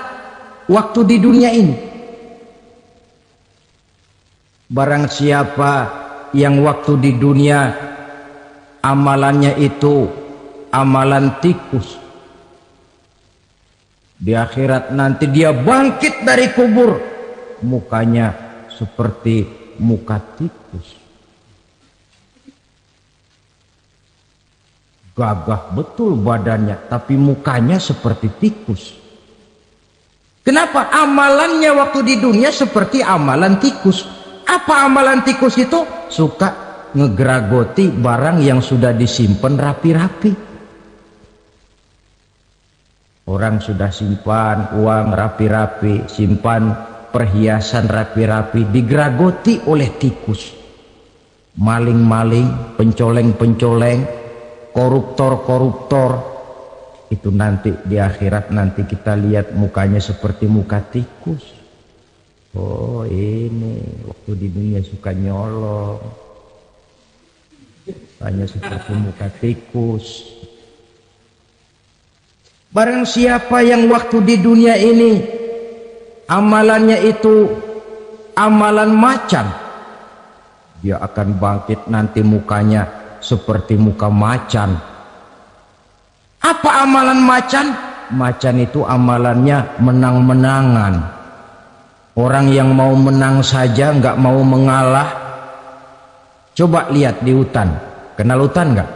waktu di dunia ini. Barang siapa yang waktu di dunia amalannya itu amalan tikus, di akhirat nanti dia bangkit dari kubur, mukanya seperti muka tikus. Gagah betul badannya, tapi mukanya seperti tikus. Kenapa? Amalannya waktu di dunia seperti amalan tikus. Apa amalan tikus itu? Suka ngegeragoti barang yang sudah disimpan rapi-rapi. Orang sudah simpan uang rapi-rapi, simpan perhiasan rapi-rapi, digeragoti oleh tikus. Maling-maling, pencoleng-pencoleng, koruptor-koruptor, itu nanti di akhirat nanti kita lihat mukanya seperti muka tikus. Oh, ini waktu di dunia suka nyolong, hanya seperti muka tikus. Barang siapa yang waktu di dunia ini amalannya itu amalan macan, dia akan bangkit nanti mukanya seperti muka macan. Apa amalan macan? Macan itu amalannya menang-menangan. Orang yang mau menang saja nggak mau mengalah. Coba lihat di hutan, kenal hutan nggak?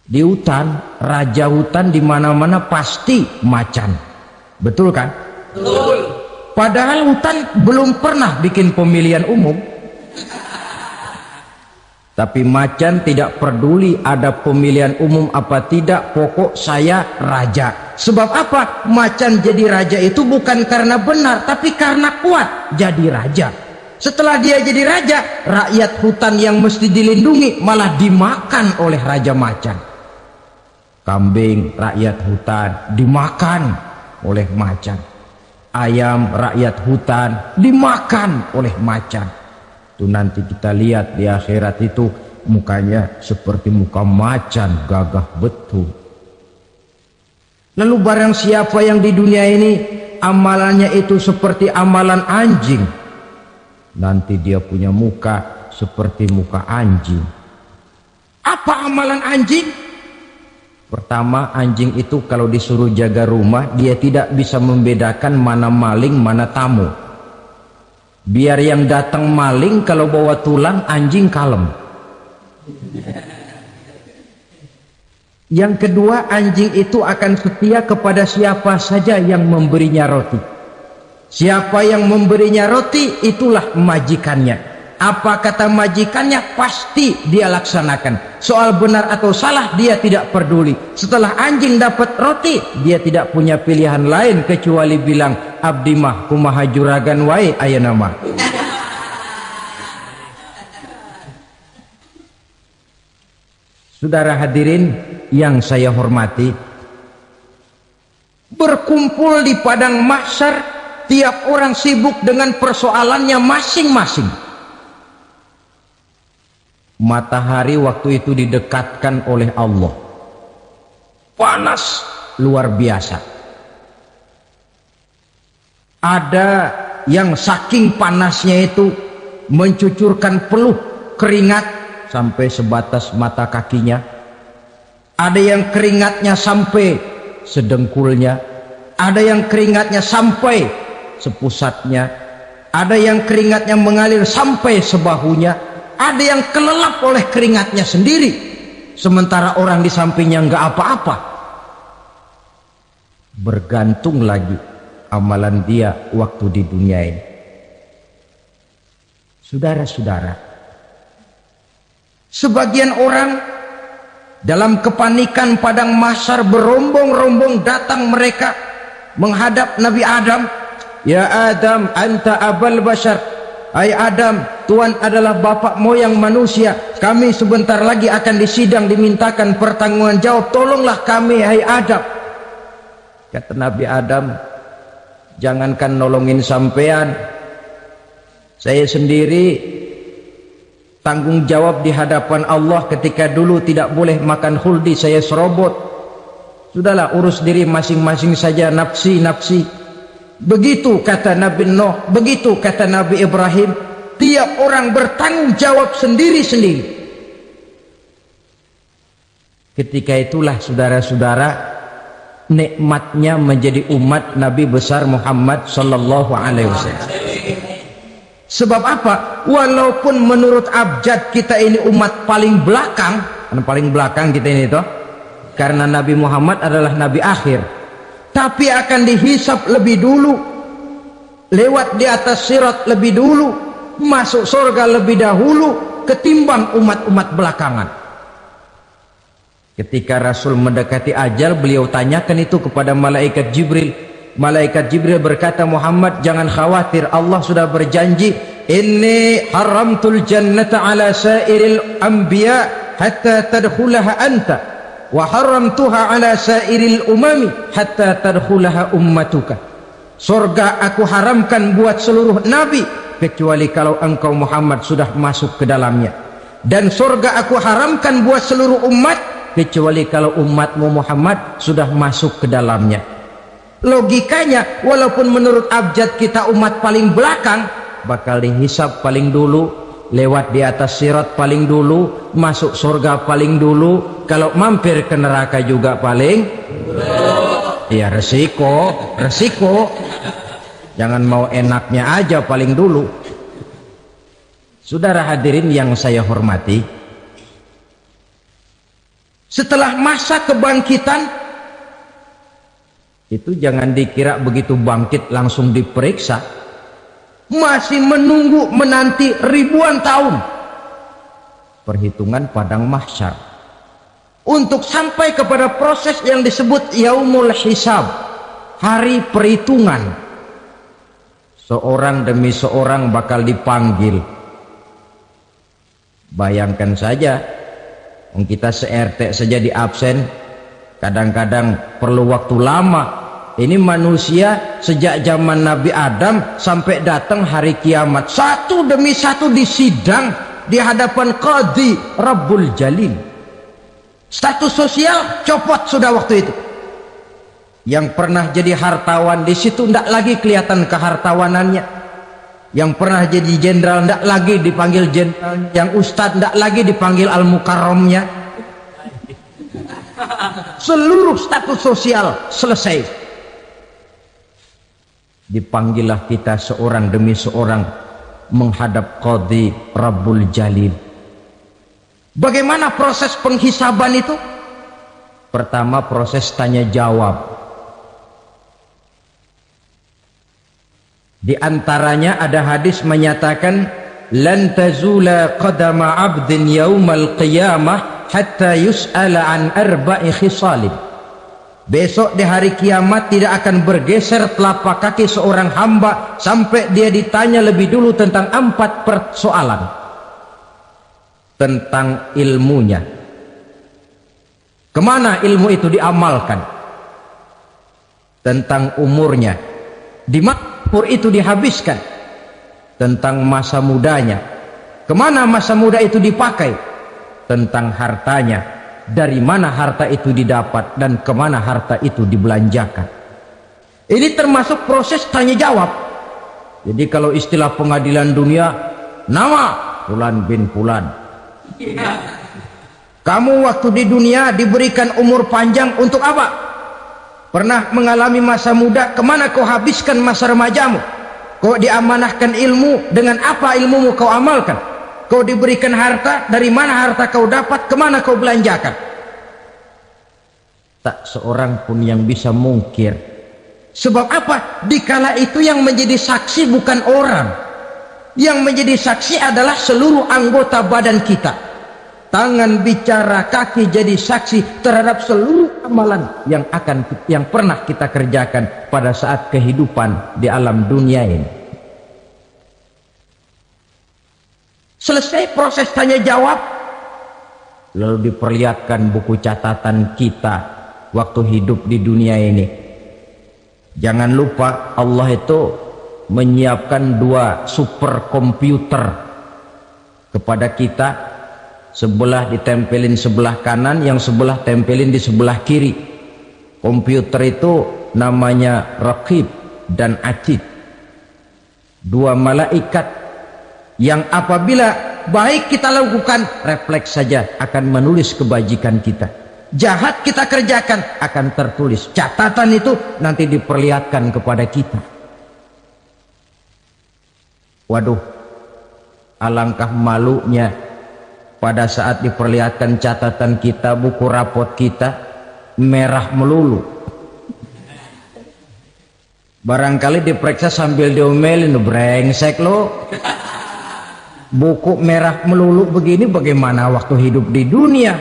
Di hutan, raja hutan di mana-mana pasti macan. Betul kan? Betul. Padahal hutan belum pernah bikin pemilihan umum. Tapi macan tidak peduli ada pemilihan umum apa tidak, pokok saya raja. Sebab apa? Macan jadi raja itu bukan karena benar, tapi karena kuat jadi raja. Setelah dia jadi raja, rakyat hutan yang mesti dilindungi malah dimakan oleh raja macan. Kambing rakyat hutan dimakan oleh macan. Ayam rakyat hutan dimakan oleh macan. Itu nanti kita lihat di akhirat itu mukanya seperti muka macan, gagah betul. Lalu barang siapa yang di dunia ini amalannya itu seperti amalan anjing, nanti dia punya muka seperti muka anjing. Apa amalan anjing? Pertama, anjing itu kalau disuruh jaga rumah, dia tidak bisa membedakan mana maling, mana tamu. Biar yang datang maling, kalau bawa tulang, anjing kalem. Yang kedua, anjing itu akan setia kepada siapa saja yang memberinya roti. Siapa yang memberinya roti, itulah majikannya. Apa kata majikannya pasti dia laksanakan. Soal benar atau salah dia tidak peduli. Setelah anjing dapat roti, dia tidak punya pilihan lain kecuali bilang, abdi mah kumaha juragan wae ayeuna mah. Saudara hadirin yang saya hormati, berkumpul di padang mahsyar, tiap orang sibuk dengan persoalannya masing-masing. Matahari waktu itu didekatkan oleh Allah, panas luar biasa. Ada yang saking panasnya itu mencucurkan peluh keringat sampai sebatas mata kakinya. Ada yang keringatnya sampai sedengkulnya, ada yang keringatnya sampai sepusatnya, ada yang keringatnya mengalir sampai sebahunya, ada yang kelelap oleh keringatnya sendiri, sementara orang di sampingnya nggak apa-apa. Bergantung lagi amalan dia waktu di dunia ini. Saudara-saudara, sebagian orang dalam kepanikan padang mahsyar berombong-rombong datang mereka menghadap Nabi Adam. Ya Adam, anta abal bashar. Hai Adam, Tuhan adalah bapak moyang manusia. Kami sebentar lagi akan disidang, dimintakan pertanggungan jawab. Tolonglah kami, hai Adam. Kata Nabi Adam, jangankan nolongin sampean, saya sendiri tanggung jawab di hadapan Allah. Ketika dulu tidak boleh makan khuldi, saya serobot. Sudahlah, urus diri masing-masing saja, nafsi. Begitu kata Nabi Nuh, begitu kata Nabi Ibrahim. Tiap orang bertanggung jawab sendiri-sendiri. Ketika itulah saudara-saudara, nikmatnya menjadi umat Nabi besar Muhammad sallallahu alaihi wasallam. Sebab apa? Walaupun menurut abjad kita ini umat paling belakang, kita ini toh, karena Nabi Muhammad adalah Nabi akhir, tapi akan dihisap lebih dulu, lewat di atas sirat lebih dulu, masuk surga lebih dahulu ketimbang umat-umat belakangan. Ketika Rasul mendekati ajal, beliau tanyakan itu kepada malaikat Jibril. Malaikat Jibril berkata, Muhammad jangan khawatir, Allah sudah berjanji, inni haramtul jannata ala sairil anbiya hatta tadkhulaha anta, wa haramtuha ala sairil umami hatta tadkhulaha ummatuka. Surga aku haramkan buat seluruh nabi kecuali kalau engkau Muhammad sudah masuk ke dalamnya, dan surga aku haramkan buat seluruh umat kecuali kalau umatmu Muhammad sudah masuk ke dalamnya. Logikanya, walaupun menurut abjad kita umat paling belakang, bakal dihisap paling dulu, lewat di atas sirat paling dulu, masuk surga paling dulu, kalau mampir ke neraka juga paling ya resiko. Jangan mau enaknya aja paling dulu. Saudara hadirin yang saya hormati, setelah masa kebangkitan itu jangan dikira begitu bangkit langsung diperiksa, masih menunggu menanti ribuan tahun perhitungan padang mahsyar untuk sampai kepada proses yang disebut yaumul hisab, hari perhitungan. Seorang demi seorang bakal dipanggil. Bayangkan saja, kita se-RT saja di absen, kadang-kadang perlu waktu lama. Ini manusia sejak zaman Nabi Adam sampai datang hari kiamat, satu demi satu disidang di hadapan Qadhi Rabbul Jalil. Status sosial copot sudah waktu itu. Yang pernah jadi hartawan di situ tidak lagi kelihatan kehartawanannya. Yang pernah jadi jenderal tidak lagi dipanggil jenderal. Yang ustadz tidak lagi dipanggil al-mukarramnya. Seluruh status sosial selesai. Dipanggillah kita seorang demi seorang menghadap Qadhi Rabbul Jalil. Bagaimana proses penghisaban itu? Pertama, proses tanya jawab. Di antaranya ada hadis menyatakan, lan tazula qadama 'abdin yaumal qiyamah hatta yus'ala an arba'i khisalin. Besok di hari kiamat tidak akan bergeser telapak kaki seorang hamba sampai dia ditanya lebih dulu tentang 4 persoalan. Tentang ilmunya, kemana ilmu itu diamalkan. Tentang umurnya, di mana umur itu dihabiskan. Tentang masa mudanya, kemana masa muda itu dipakai. tentang hartanya, dari mana harta itu didapat dan kemana harta itu dibelanjakan. Ini termasuk proses tanya jawab. Jadi kalau istilah pengadilan dunia, nama Fulan bin Fulan. Kamu waktu di dunia diberikan umur panjang untuk apa? Pernah mengalami masa muda, kemana kau habiskan masa remajamu? Kau diamanahkan ilmu, dengan apa ilmumu kau amalkan? Kau diberikan harta, dari mana harta kau dapat, kemana kau belanjakan? Tak seorang pun yang bisa mungkir. Sebab apa? Dikala itu yang menjadi saksi bukan orang. Yang menjadi saksi adalah seluruh anggota badan kita. Tangan bicara, kaki jadi saksi terhadap seluruh amalan yang pernah kita kerjakan pada saat kehidupan di alam dunia ini. Selesai proses tanya jawab, lalu diperlihatkan buku catatan kita waktu hidup di dunia ini. Jangan lupa Allah itu menyiapkan 2 superkomputer kepada kita. Sebelah ditempelin sebelah kanan, yang sebelah tempelin di sebelah kiri. Komputer itu namanya Raqib dan Atid, 2 malaikat yang apabila baik kita lakukan, refleks saja akan menulis kebajikan kita. Jahat kita kerjakan, akan tertulis. Catatan itu nanti diperlihatkan kepada kita. Waduh, alangkah malunya pada saat diperlihatkan catatan kita, buku rapot kita merah melulu. Barangkali diperiksa sambil diomelin, brengsek lo, buku merah melulu begini, bagaimana waktu hidup di dunia?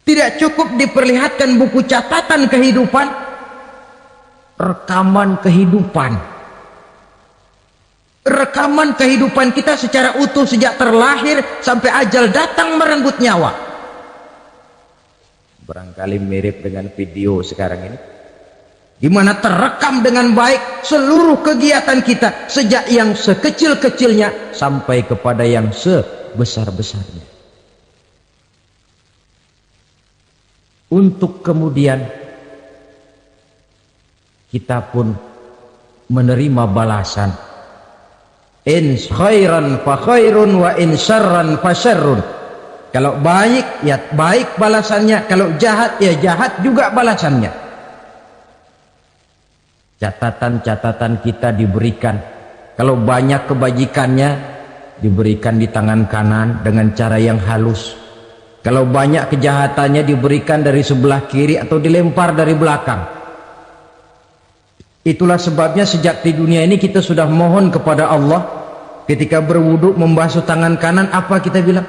Tidak cukup diperlihatkan buku catatan kehidupan, rekaman kehidupan. Rekaman kehidupan kita secara utuh sejak terlahir sampai ajal datang merenggut nyawa. Barangkali mirip dengan video sekarang ini, di mana terekam dengan baik seluruh kegiatan kita sejak yang sekecil-kecilnya sampai kepada yang sebesar-besarnya. Untuk kemudian kita pun menerima balasan. In khairan fa khairun wa in syarran fa syarrun. Kalau baik ya baik balasannya, kalau jahat ya jahat juga balasannya. Catatan-catatan kita diberikan. Kalau banyak kebajikannya diberikan di tangan kanan dengan cara yang halus. Kalau banyak kejahatannya diberikan dari sebelah kiri atau dilempar dari belakang. Itulah sebabnya sejak di dunia ini kita sudah mohon kepada Allah, ketika berwudu membasuh tangan kanan, apa kita bilang?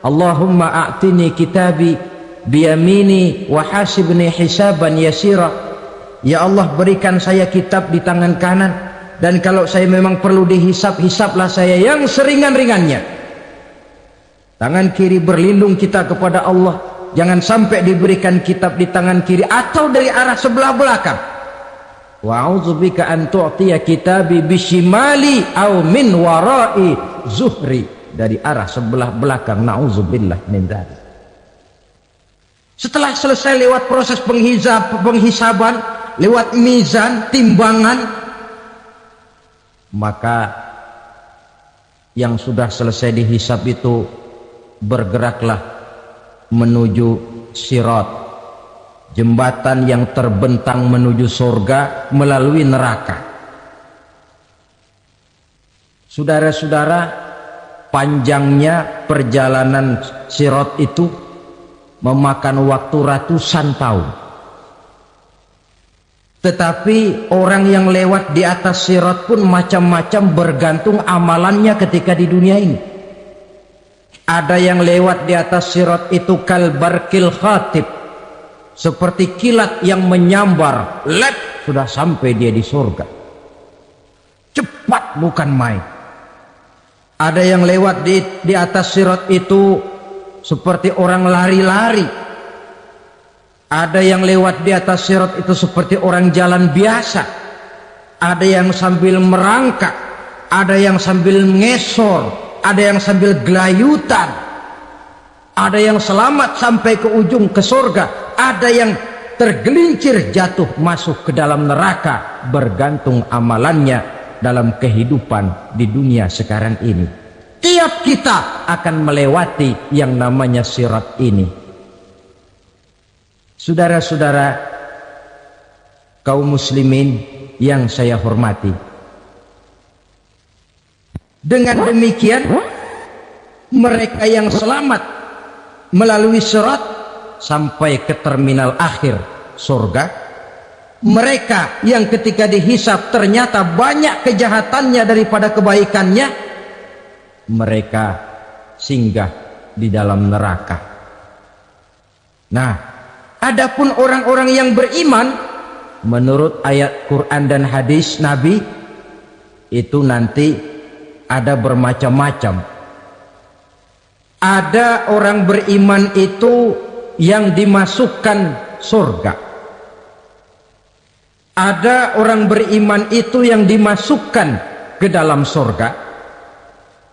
Allahumma a'tini kitabi biyamini wa hasibni hisaban yasira. Ya Allah, berikan saya kitab di tangan kanan, dan kalau saya memang perlu dihisap, hisaplah saya yang seringan-ringannya. Tangan kiri berlindung kita kepada Allah, jangan sampai diberikan kitab di tangan kiri atau dari arah sebelah belakang. Wa a'udzubika an tu'tiya kitabi bishimali aw min wara'i zuhri, dari arah sebelah belakang. Na'udzubillah min dzalik. Setelah selesai lewat proses penghisaban, lewat mizan, timbangan, maka yang sudah selesai dihisab itu bergeraklah menuju sirat, jembatan yang terbentang menuju surga melalui neraka. Saudara-saudara, panjangnya perjalanan sirat itu memakan waktu ratusan tahun. Tetapi orang yang lewat di atas sirat pun macam-macam, bergantung amalannya ketika di dunia ini. Ada yang lewat di atas sirat itu kalbarkil khatib, seperti kilat yang menyambar, lep, sudah sampai dia di surga. Cepat bukan main. Ada yang lewat di atas sirat itu seperti orang lari-lari. Ada yang lewat di atas sirat itu seperti orang jalan biasa. Ada yang sambil merangkak, ada yang sambil ngesor, ada yang sambil gelayutan, ada yang selamat sampai ke ujung ke surga, ada yang tergelincir jatuh masuk ke dalam neraka, bergantung amalannya dalam kehidupan di dunia sekarang ini. Tiap kita akan melewati yang namanya sirat ini. Saudara-saudara kaum muslimin yang saya hormati, dengan demikian mereka yang selamat melalui sirat sampai ke terminal akhir surga, mereka yang ketika dihisab ternyata banyak kejahatannya daripada kebaikannya, mereka singgah di dalam neraka. Nah, adapun orang-orang yang beriman menurut ayat Quran dan hadis Nabi itu nanti ada bermacam-macam. Ada orang beriman itu yang dimasukkan surga. Ada orang beriman itu yang dimasukkan ke dalam surga.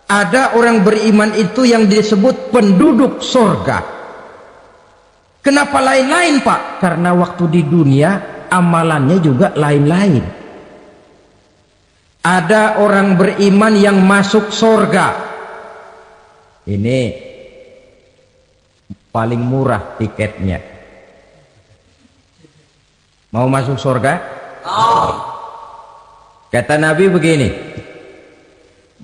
Ada orang beriman itu yang disebut penduduk surga. Kenapa lain-lain, Pak? Karena waktu di dunia amalannya juga lain-lain. Ada orang beriman yang masuk surga. Ini paling murah tiketnya. Mau masuk surga? Kata Nabi begini,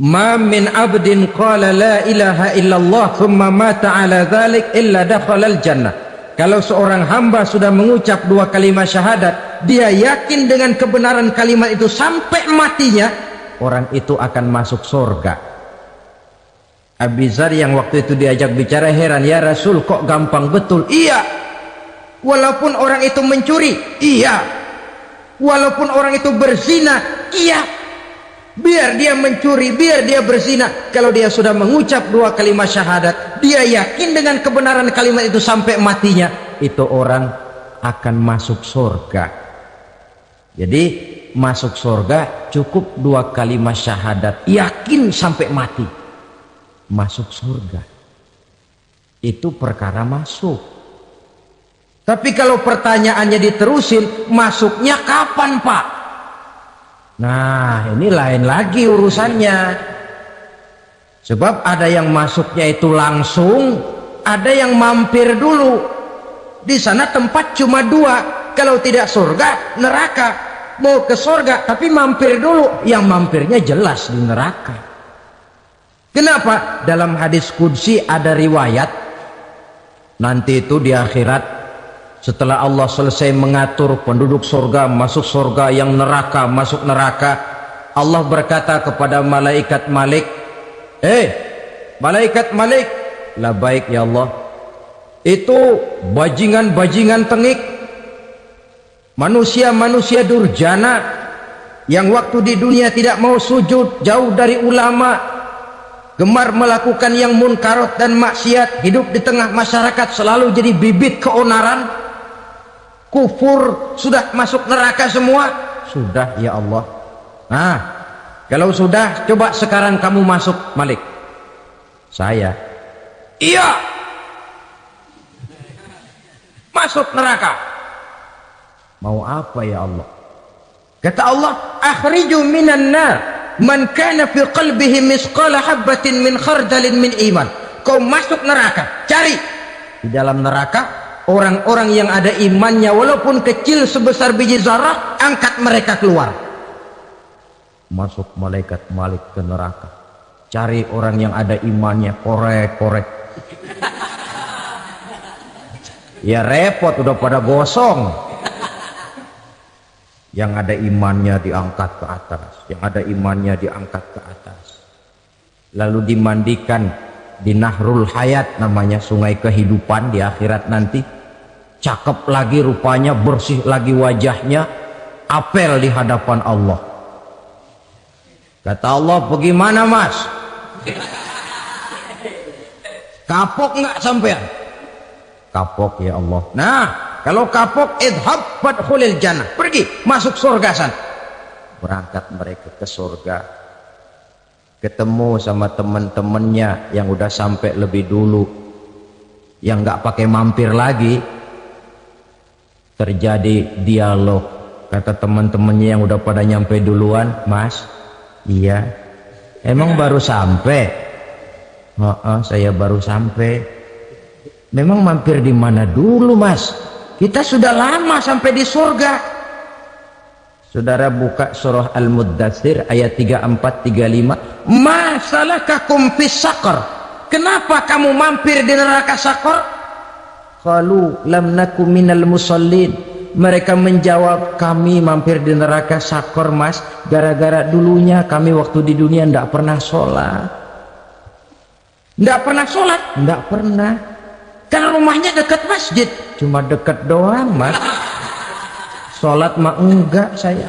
ma min abdin qala la ilaha illallah thumma mata ala dhalik illa dakhalal jannah. Kalau seorang hamba sudah mengucap dua kalimat syahadat, dia yakin dengan kebenaran kalimat itu sampai matinya, orang itu akan masuk surga. Abi Dzar yang waktu itu diajak bicara heran, ya Rasul kok gampang betul? Iya, walaupun orang itu mencuri, iya, walaupun orang itu berzina, iya, biar dia mencuri, biar dia berzina, kalau dia sudah mengucap dua kalimat syahadat, dia yakin dengan kebenaran kalimat itu sampai matinya, itu orang akan masuk surga. Jadi masuk surga cukup dua kalimat syahadat, yakin sampai mati, masuk surga. Itu perkara masuk. Tapi kalau pertanyaannya diterusin, masuknya kapan, Pak? Nah, ini lain lagi urusannya. Sebab ada yang masuknya itu langsung, ada yang mampir dulu. Di sana tempat cuma dua, kalau tidak surga, neraka. Mau ke surga tapi mampir dulu, yang mampirnya jelas di neraka. Kenapa? Dalam hadis qudsi ada riwayat, nanti itu di akhirat, setelah Allah selesai mengatur penduduk surga masuk surga, yang neraka masuk neraka, Allah berkata kepada malaikat Malik, malaikat Malik, labaik ya Allah, itu bajingan-bajingan tengik, manusia-manusia durjana yang waktu di dunia tidak mau sujud, jauh dari ulama, gemar melakukan yang munkarat dan maksiat, hidup di tengah masyarakat selalu jadi bibit keonaran, kufur, sudah masuk neraka semua. Sudah ya Allah. Nah, kalau sudah, coba sekarang kamu masuk, Malik. Saya, iya, masuk neraka. Mau apa ya Allah? Kata Allah, akhriju minan nar man kana fi qalbihi misqala habatin min khardalin min iman. Kau masuk neraka, cari di dalam neraka orang-orang yang ada imannya walaupun kecil sebesar biji zarah, angkat mereka keluar. Masuk malaikat Malik ke neraka, cari orang yang ada imannya, korek-korek. Ya repot, udah pada gosong. Yang ada imannya diangkat ke atas, yang ada imannya diangkat ke atas, lalu dimandikan di Nahrul Hayat, namanya sungai kehidupan di akhirat nanti. Cakep lagi rupanya, bersih lagi wajahnya, apel di hadapan Allah. Kata Allah, bagaimana mas? Kapok nggak sampean? Kapok ya Allah. Nah, kalau kapok, idhab fadkhulil jannah, pergi masuk surga sana. Berangkat mereka ke surga. ketemu sama teman-temannya yang udah sampai lebih dulu, yang nggak pakai mampir lagi. Terjadi dialog, kata teman-temannya yang udah pada nyampe duluan, "Mas, iya, emang baru sampai?" "Oh, saya baru sampai." "Memang mampir di mana dulu, Mas? Kita sudah lama sampai di surga." Saudara buka surah Al-Muddatsir ayat 34-35. "Ma salakakum fis saqar?" Kenapa kamu mampir di neraka Saqar? Qalu lam naku minal musallin. Mereka menjawab, kami mampir di neraka Saqar, Mas, gara-gara dulunya kami waktu di dunia tidak pernah sholat. Tidak pernah sholat? Tidak pernah. Kan rumahnya dekat masjid. Cuma dekat doang, Mas. Sholat mah enggak saya.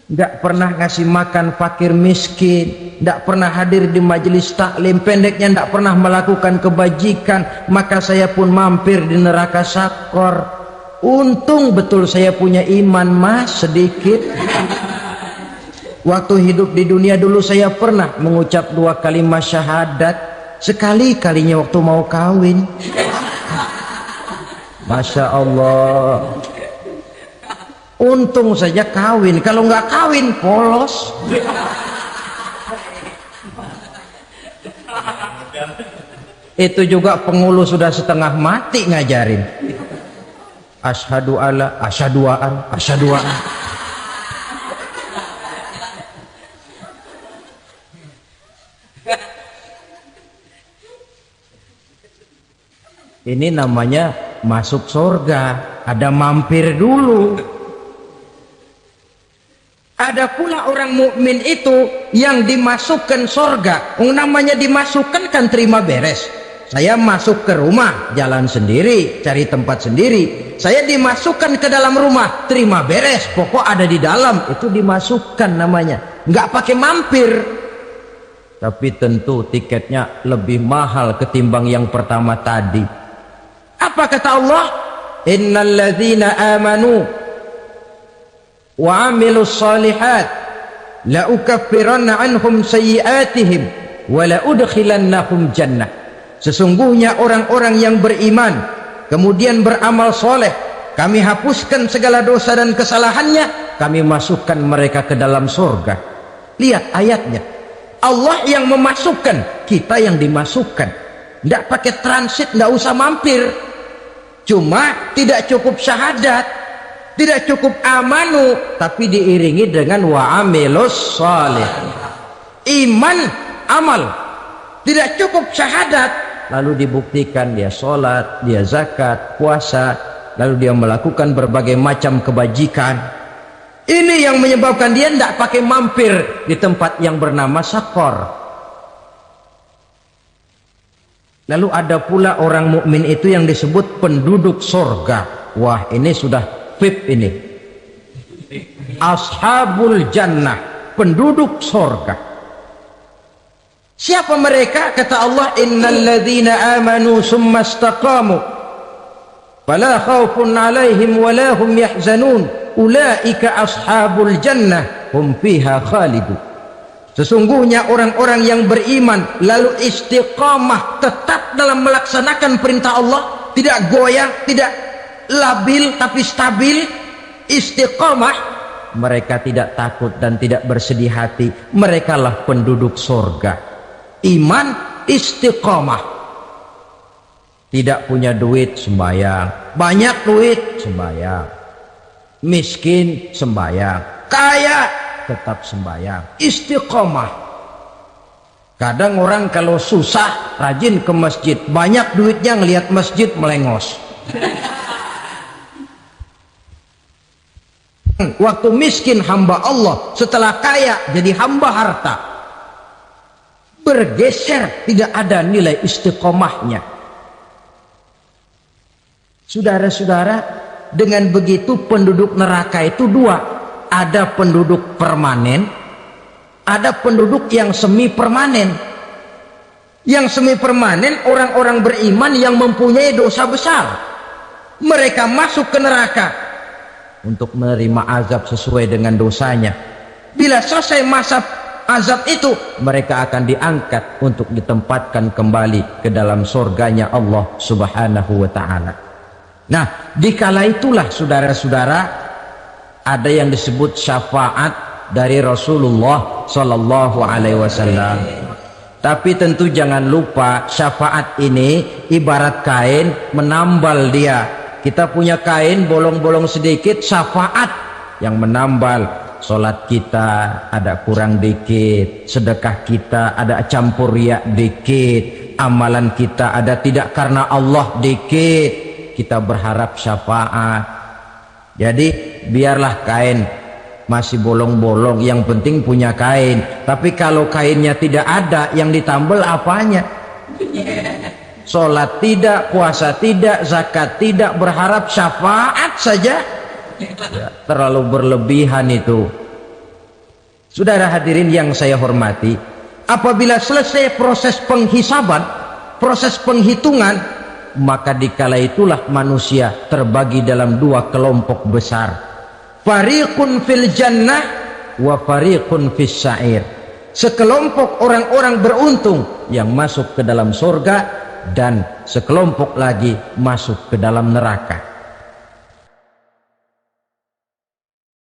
Enggak pernah ngasih makan fakir miskin, enggak pernah hadir di majelis taklim, pendeknya enggak pernah melakukan kebajikan, maka saya pun mampir di neraka Saqar. Untung betul saya punya iman, Mas, sedikit. Waktu hidup di dunia dulu saya pernah mengucap 2 kalimat syahadat, sekali-kalinya waktu mau kawin. Masya Allah, untung saja kawin, kalau nggak kawin polos. Itu juga pengulu sudah setengah mati ngajarin asyhadu alla asyaduaan asyaduaan. Ini namanya masuk surga, ada mampir dulu. Ada pula orang mukmin itu yang dimasukkan surga. Namanya dimasukkan kan terima beres. Saya masuk ke rumah, jalan sendiri, cari tempat sendiri. Saya dimasukkan ke dalam rumah, terima beres, pokok ada di dalam, itu dimasukkan namanya. Nggak pakai mampir. Tapi tentu tiketnya lebih mahal ketimbang yang pertama tadi. Apa kata Allah? Innal ladzina amanu wa amilus solihat la ukaffiranna anhum sayyi'atihim wa la udkhilannahum jannah. Sesungguhnya orang-orang yang beriman kemudian beramal soleh, kami hapuskan segala dosa dan kesalahannya, kami masukkan mereka ke dalam surga. Lihat ayatnya, Allah yang memasukkan, kita yang dimasukkan. Tidak pakai transit, tidak usah mampir. Cuma tidak cukup syahadat, tidak cukup amanu, tapi diiringi dengan wa'amilus salih. Iman, amal. Tidak cukup syahadat, lalu dibuktikan dia sholat, dia zakat, puasa, lalu dia melakukan berbagai macam kebajikan. Ini yang menyebabkan dia tidak pakai mampir di tempat yang bernama Saqar. Lalu ada pula orang mukmin itu yang disebut penduduk surga. Wah, ini sudah VIP ini. Ashabul jannah, penduduk surga. Siapa mereka? Kata Allah, innal ladzina amanu summa istaqamu fala khaufun 'alaihim wala hum yahzanun ulaika ashabul jannah hum fiha khalidun. Sesungguhnya orang-orang yang beriman lalu istiqamah, tetap dalam melaksanakan perintah Allah, tidak goyang, tidak labil tapi stabil, istiqamah, mereka tidak takut dan tidak bersedih hati. Merekalah penduduk surga. Iman, istiqamah. Tidak punya duit, sembahyang. Banyak duit, sembahyang. Miskin, sembahyang. Kaya, tetap sembahyang. Istiqomah. Kadang orang kalau susah rajin ke masjid, banyak duitnya ngelihat masjid melengos. Waktu miskin hamba Allah, setelah kaya jadi hamba harta. Bergeser, tidak ada nilai istiqomahnya. Saudara-saudara, dengan begitu penduduk neraka itu dua. Ada penduduk permanen, ada penduduk yang semi permanen. Yang semi permanen orang-orang beriman yang mempunyai dosa besar. Mereka masuk ke neraka untuk menerima azab sesuai dengan dosanya. Bila selesai masa azab itu, mereka akan diangkat untuk ditempatkan kembali ke dalam surganya Allah Subhanahu wa ta'ala. Nah, dikala itulah saudara-saudara, ada yang disebut syafaat dari Rasulullah Sallallahu Alaihi Wasallam. Tapi tentu jangan lupa, syafaat ini ibarat kain menambal dia. Kita punya kain bolong-bolong sedikit, syafaat yang menambal. Solat kita ada kurang dikit, sedekah kita ada campur riak dikit, amalan kita ada tidak karena Allah dikit, kita berharap syafaat. Jadi biarlah kain masih bolong-bolong, yang penting punya kain. Tapi kalau kainnya tidak ada, yang ditambal apanya? Solat tidak, puasa tidak, zakat tidak, berharap syafaat saja. Ya, terlalu berlebihan itu. Saudara hadirin yang saya hormati, apabila selesai proses penghisaban, proses penghitungan, maka dikala itulah manusia terbagi dalam dua kelompok besar. Fariqun fil jannah wa fariqun fis sa'ir. Sekelompok orang-orang beruntung yang masuk ke dalam surga, dan sekelompok lagi masuk ke dalam neraka.